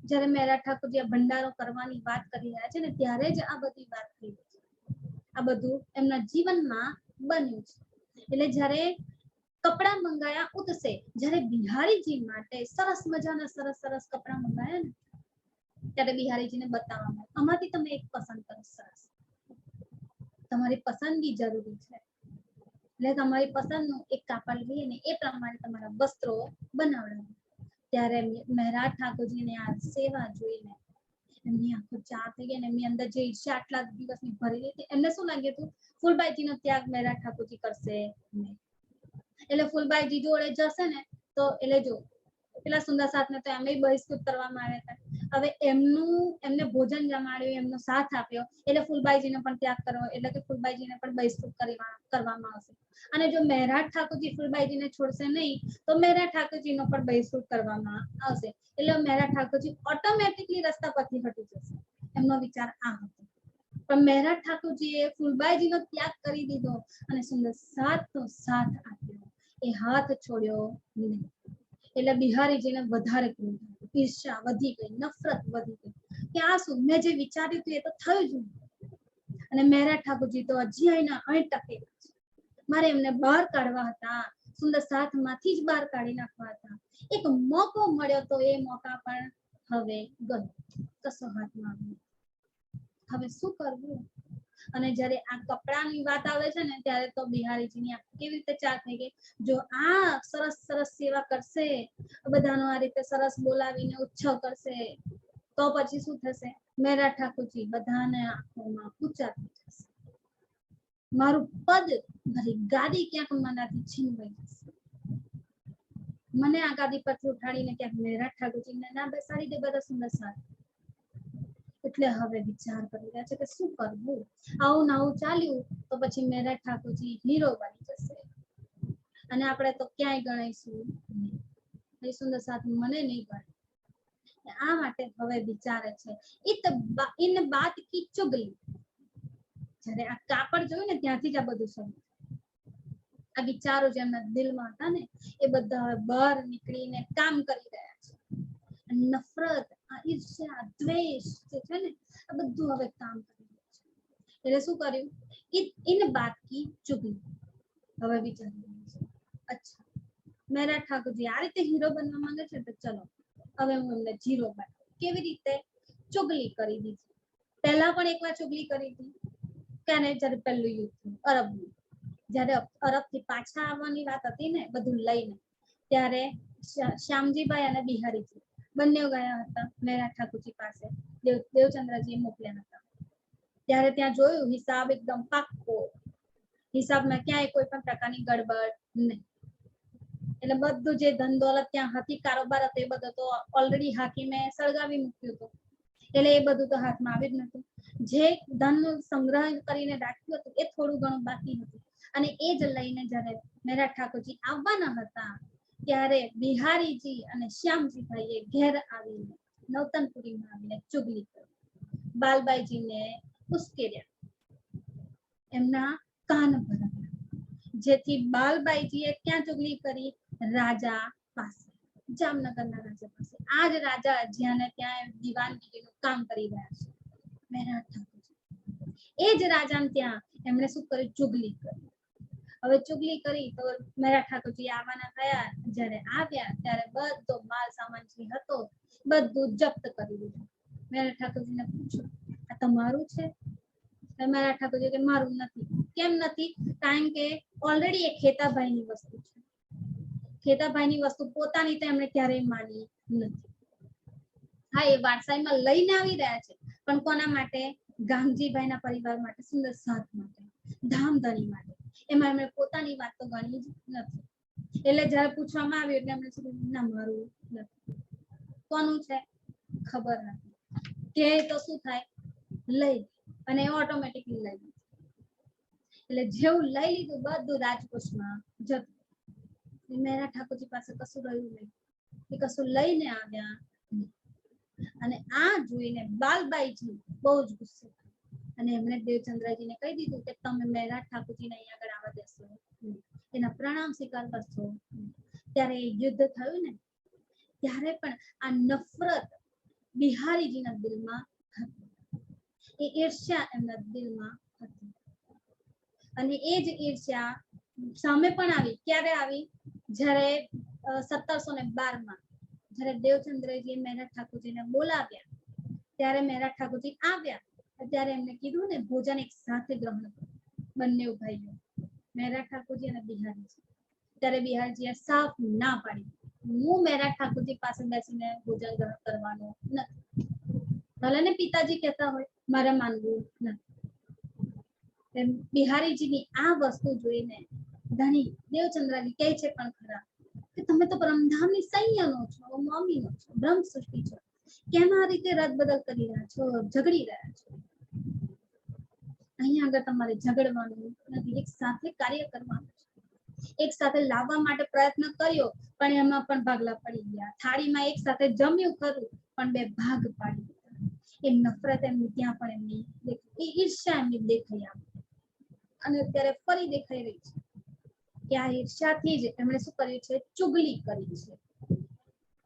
જ્યારે મહેરાજ ઠાકોરજી આ ભંડારો કરવાની વાત કરી રહ્યા છે ને ત્યારે જ આ બધી વાત થઈ છે. આ બધું એમના જીવનમાં બન્યું છે. એટલે જ્યારે કપડા મંગાયા ઉતસે, જ્યારે બિહારીજી માટે સરસ મજાના સરસ કપડા મંગાયા ને ત્યારે બિહારીજીને બતાવવામાં આમાંથી તમે એક પસંદ કરો. સરસ, તમારી પસંદગી જરૂરી છે. એટલે તમારી પસંદનું એક કાપડ લઈને એ પ્રમાણે તમારા વસ્ત્રો બનાવડાવો. ત્યારે મહેરાજ ઠાકોરજીને આ સેવા જોઈને એમની આંખો ચાર થઈ ગઈ. એમની અંદર જે ઈર્ષ્યા આટલા દિવસની ભરેલી હતી એમને શું લાગ્યું હતું ફૂલબાઈજીનો ત્યાગ મહેરાજ ઠાકોરજી કરશે નહીં. એટલે ફૂલબાઈજી જોડે જશે ને તો એટલે જો પેલા સુંદર સાથને તો એમને બહિષ્કૃત કરવામાં આવ્યા હતા. હવે એમને ભોજન જમાડ્યું, એમનો સાથ આપ્યો એટલે ફૂલબાઈજીનો પણ ત્યાગ કરવો એટલે કે ફૂલબાઈજીને પણ બહિષ્કૃત કરવામાં આવશે. અને જો મહેરાજ ઠાકોરજી ફૂલબાઈજીને છોડશે નહીં તો મહેરાજ ઠાકોરજીનો પણ બહિષ્કૃત કરવામાં આવશે. એટલે મહેરાજ ઠાકોરજી ઓટોમેટિકલી રસ્તા પરથી હટી જશે. એમનો વિચાર આ હતો. પણ મહેરાજ ઠાકોરજીએ ફૂલબાઈજીનો ત્યાગ કરી દીધો અને સુંદર સાથનો સાથ આપ્યો. એ હાથ છોડ્યો નહીં. એટલે બિહારીજીને વધારે ક્રોધ આવ્યો, ઈર્ષ્યા વધી ગઈ, નફરત વધી ગઈ કે આ શું મેં જે વિચાર્યું હતું એ તો થયું જ નહીં. અને મહેરાજ ઠાકોરજી તો હજી અહીં ટકેલા છે. મારે એમને બહાર કાઢવા હતા, સુંદર સાથમાંથી જ બહાર કાઢી નાખવા હતા. એક મોકો મળ્યો તો એ મોકા પણ હવે ગયું, કશો હાથમાં આવ્યું. હવે શું કરવું? અને જ્યારે આ કપડાની વાત આવે છે ને ત્યારે તો બિહારીજીની આંખ કેવી રીતે ચાર થઈ ગઈ. જો આ સરસ સરસ સેવા કરશે, બધાનો આ રીતે સરસ બોલાવીને ઉત્સવ કરશે, તો પછી શું થશે? મેરા ઠાકોરજી બધાને આંખોમાં ઊંચા થઈ જશે. મારું પદ, મારી ગાદી ક્યાંક મનાથી છીનવાઈ જશે. મને આ ગાદી પરથી ઉઠાડીને ક્યાંક મેરા ઠાકોરજીને ના બેસાડી દે બધા સુંદર સાથ. એટલે હવે વિચાર કરી રહ્યા છે કે શું કરવું. આવું નવું ચાલ્યું તો પછી મેરા ઠાકોરજી હીરો બની જશે અને આપણે તો ક્યાંય ગણાઈશું નહીં. એ સુંદર સાથ મને નહીં ગણે. આ માટે હવે વિચારે છે ઇન બાત કી ચુગલી. જ્યારે આ કાપડ જોયું ને ત્યાંથી જ આ બધું શરૂ. આ વિચારો જે એમના દિલમાં હતા ને એ બધા બહાર નીકળીને કામ કરી રહ્યા છે. નફરત, આ ઈર્ષ્યા, દ્વેષ જે છે ને આ બધું હવે કામ કરી રહ્યું છે. એટલે શું કર્યું? ઇન બાત કી ચુગલી. હવે વિચારી રહ્યું છે, અચ્છા મેરા ઠાકોરજી આ રીતે હીરો બનવા માંગે છે, તો ચલો હવે હું એમને ઝીરો બનાવું. કેવી રીતે? ચુગલી કરી દીધી. પહેલા પણ એકવાર ચુગલી કરી હતી. ક્યારે? જ્યારે પહેલું યુદ્ધ થયું અરબનું. જ્યારે અરબથી પાછા આવવાની વાત હતી ને બધું લઈને, ત્યારે શ્યામજીભાઈ અને બિહારીજી બંને ગયા હતા મેરા ઠાકોરજી પાસે. દેવચંદ્રજી મોકલ્યા હતા. ત્યારે ત્યાં જોયું હિસાબ એકદમ પાક્કો. હિસાબમાં ક્યાંય કોઈ પણ પ્રકારની ગડબડ નહીં. એટલે બધું જે ધન દોલત ત્યાં હતી, કારોબાર હતો, એ બધું તો ઓલરેડી હાકીમે સળગાવી મૂક્યું હતું. એટલે એ બધું તો હાથમાં આવી જ નતું. જે ધન સંગ્રહ કરીને રાખ્યું હતું એ થોડું ઘણું બાકી હતું. અને એ જ લઈને જ્યારે મેરા ઠાકોરજી આવવાના હતા ત્યારે બિહારીજી અને શ્યામજીભાઈએ ઘેર આવીને નવતનપુરીમાં આવીને ચુગલી કરી. બાલબાઈજીને ઉશ્કેર્યા, એમના કાન ભરાયા. જેથી બાલબાઈજીએ ક્યાં ચુગલી કરી? રાજા પાસે, જામનગરના રાજા પાસે. આ જ રાજા જ્યાં ત્યાં દીવાનગીરીનું કામ કરી રહ્યા છે મેરા ઠાકોરજી. એ જ રાજાને ત્યાં એમણે શું કર્યું? ચુગલી કરી. હવે ચુગલી કરી તો મેરા ઠાકોરજી આવવાના થયા. જ્યારે આવ્યા ત્યારે બધો માલ સામાન જે હતો બધું જપ્ત કરી દીધું. મેરા ઠાકોરજીને પૂછ્યું, આ તમારું છે? મેરા ઠાકોરજી કે મારું નથી. કેમ નથી? કારણ કે ઓલરેડી એ ખેતાભાઈની વસ્તુ છે. ખેતાભાઈની વસ્તુ પોતાની તો એમણે ક્યારેય માની નથી. હા, એ વારસાઈમાં લઈને આવી રહ્યા છે, પણ કોના માટે? ગામજીભાઈના પરિવાર માટે, સુંદર સાથ માટે, ધામધણી માટે. એમાં એમણે પોતાની વાત તો ગણી જ નથી. એટલે જ્યારે પૂછવામાં આવ્યું એટલે એમણે શું કીધું? ના, મારું નથી. કોનું છે? ખબર નથી. કે તો શું થાય? લઈ, અને ઓટોમેટિકલી લઈ લીધું. એટલે જેવું લઈ લીધું બધું રાજકોષમાં જતું. મેરા ઠાકોરજી પાસે કશું રહ્યું નહીં. એ કશું લઈને આવ્યા. અને આ જોઈને બાલબાઈજી બહુ જ ગુસ્સે થયા અને એમણે દેવચંદ્રજીને કહી દીધું કે તમે મેરા ઠાકોરજીને અહીંયા આગળ આવવા દેશો, એના પ્રણામ સ્વીકાર કરશો. ત્યારે યુદ્ધ થયું ને ત્યારે પણ આ નફરત બિહારીજીના દિલમાં હતી. એ ઈર્ષ્યા એમના દિલમાં હતી. અને એ જ ઈર્ષ્યા સામે પણ આવી. ક્યારે આવી? જ્યારે 1712માં જ્યારે દેવચંદ્રજીએ મેરા ઠાકોરજીને બોલાવ્યા ત્યારે મેરા ઠાકોરજી આવ્યા. ત્યારે એમને કીધું ને ભોજન એક સાથે ગ્રહણ કરો, બંને ભાઈઓ મેરા ઠાકોરજી અને બિહારીજી. ત્યારે બિહારીજીએ સાફ ના પાડી, હું મેરા ઠાકોરજી પાસે બેસીને ભોજન ગ્રહણ કરવાનો નથી. ભલે ને પિતાજી કહેતા હોય, મારે માનવું નથી. બિહારીજીની આ વસ્તુ જોઈને ધણી દેવચંદ્રજી કહે છે પણ ખરા કે તમે તો બ્રહ્મધામની સૈન્યનો છો, મમ્મીનો છો, બ્રહ્મ સૃષ્ટિ છો, કેમ આ રીતે રદબદલ કરી રહ્યા છો, ઝઘડી રહ્યા છો? અહીંયા આગળ તમારે ઝઘડવાનું નથી, એક સાથે કાર્ય કરવાનું છે. એક સાથે લાવવા માટે પ્રયત્ન કર્યો પણ એમાં પણ ભાગલા પડી ગયા. થાળીમાં એક સાથે જમ્યું ખરું પણ બે ભાગ પાડી દીધા. એ નફરત એમની ત્યાં પણ એમની એ ઈર્ષ્યા એમની દેખાઈ આવી અને અત્યારે ફરી દેખાઈ રહી છે કે આ ઈર્ષ્યાથી જ એમણે શું કર્યું છે? ચુગલી કરી છે.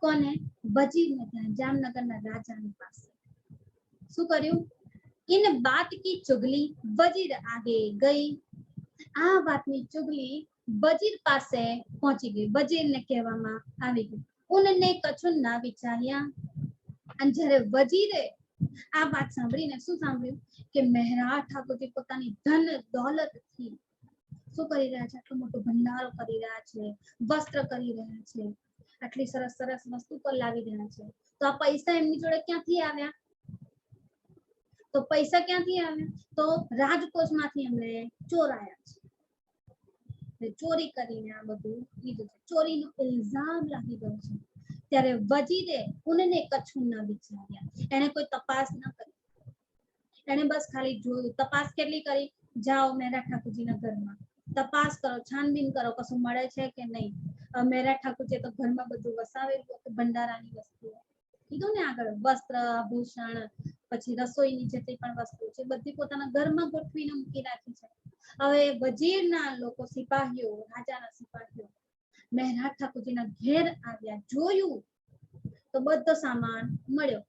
કોને? વજીરને ત્યાં, જામનગરના રાજાની પાસે. શું કર્યું? ઇન બાત કી ચુગલી વજીર આગે ગઈ. આ વાતની ચુગલી વજીર પાસે પહોંચી ગઈ. વજીરને કહેવામાં આવી ગઈ. ઉનને કછું ના વિચાર્યા. અને જ્યારે વજીરે આ વાત સાંભળીને શું સાંભળ્યું કે મહેરા ઠાકોરજી પોતાની ધન દોલતથી શું કરી રહ્યા છે, આટલો મોટો ભંડારો કરી રહ્યા છે, વસ્ત્ર કરી રહ્યા છે, આટલી સરસ સરસ વસ્તુ પર લાવી રહ્યા છે, તો આ પૈસા એમની જોડે ક્યાંથી આવ્યા? તો પૈસા ક્યાંથી આવ્યા? તો રાજકોષમાંથી એમણે ચોરાયા છે, ચોરી કરીને આ બધું લીધું છે, ચોરીનો ઇલ્ઝામ લાગી ગયો છે। ત્યારે વજીરે ઉનને કછું ન વિચાર્યા, એને કોઈ તપાસ ન કરી, એને બસ ખાલી જોયું। તપાસ કેટલી કરી? જાઓ મહેરા ઠાકોરજીના ઘરમાં તપાસ કરો, છાનબીન કરો, કશું મળે છે કે નહીં। મહેરા ઠાકોરજી તો ઘરમાં બધું વસાવેલું હતું, ભંડારાની વસ્તુઓ કીધું ને આગળ, વસ્ત્ર આભૂષણ, પછી રસોઈની જેટલી પણ વસ્તુ છે બધી પોતાના ઘરમાં ગોઠવીને મૂકી રાખી છે। હવે વજીરના લોકો, સિપાહીઓ, રાજાના સિપાહીઓ મહેરા ઠાકોરજીના ઘેર આવ્યા, જોયું તો બધો સામાન મળ્યો,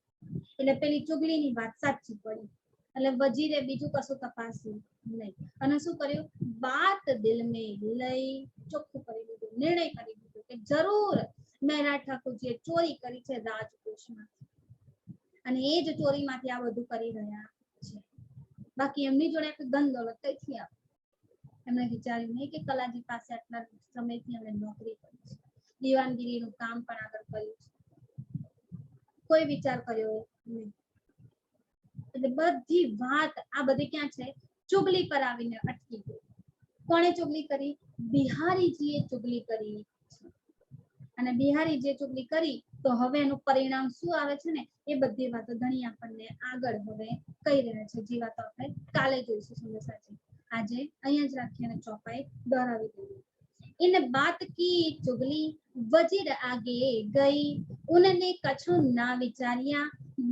એટલે પેલી ચુગલીની વાત સાચી પડી। એટલે વજીરે બીજું કશું તપાસ્યું નહીં અને શું કર્યું? બાત દિલ મેં લઈ ચોખ્ખું કરી દીધું, નિર્ણય કરી દીધો કે જરૂર મહેરા ઠાકોરજીએ ચોરી કરી છે રાજકોષમાં, અને એ જ ચોરીમાંથી આ બધું કરી રહ્યા છે। બાકી એમની જોડે ધન દોલત કઈથી આવે? એમણે વિચાર્યું નહીં કે કલાજી પાસે આટલા સમયથી એમણે નોકરી કરી છે, દીવાનગીરીનું કામ પણ આગળ કર્યું છે, કોઈ વિચાર કર્યો નહીં। એટલે બધી વાત આ બધી ક્યાં છે? ચુગલી પર આવીને અટકી ગઈ। કોણે ચુગલી કરી? બિહારીજીએ ચુગલી કરી, અને બિહારીજીએ ચુગલી કરી તો હવે એનું પરિણામ શું આવે છે ને એ બધી વાતો ધણી આપણને આગળ હવે કહી રહ્યા છે, જે વાતો આપણે કાલે જોઈશું સંદેશાજી। આજે અહીંયા જ રાખી અને ચોપાઈ દોહરાવી દઈએ। इन बात की चुगली वजीर आगे गई, उनने कछु ना विचारिया,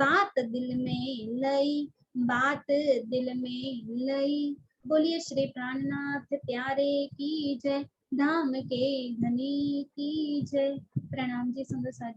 बात दिल में लई, बात दिल में लई। बोलिए श्री प्राणनाथ प्यारे की जय, धाम के धनी की जय। प्रणाम जी संदेशा।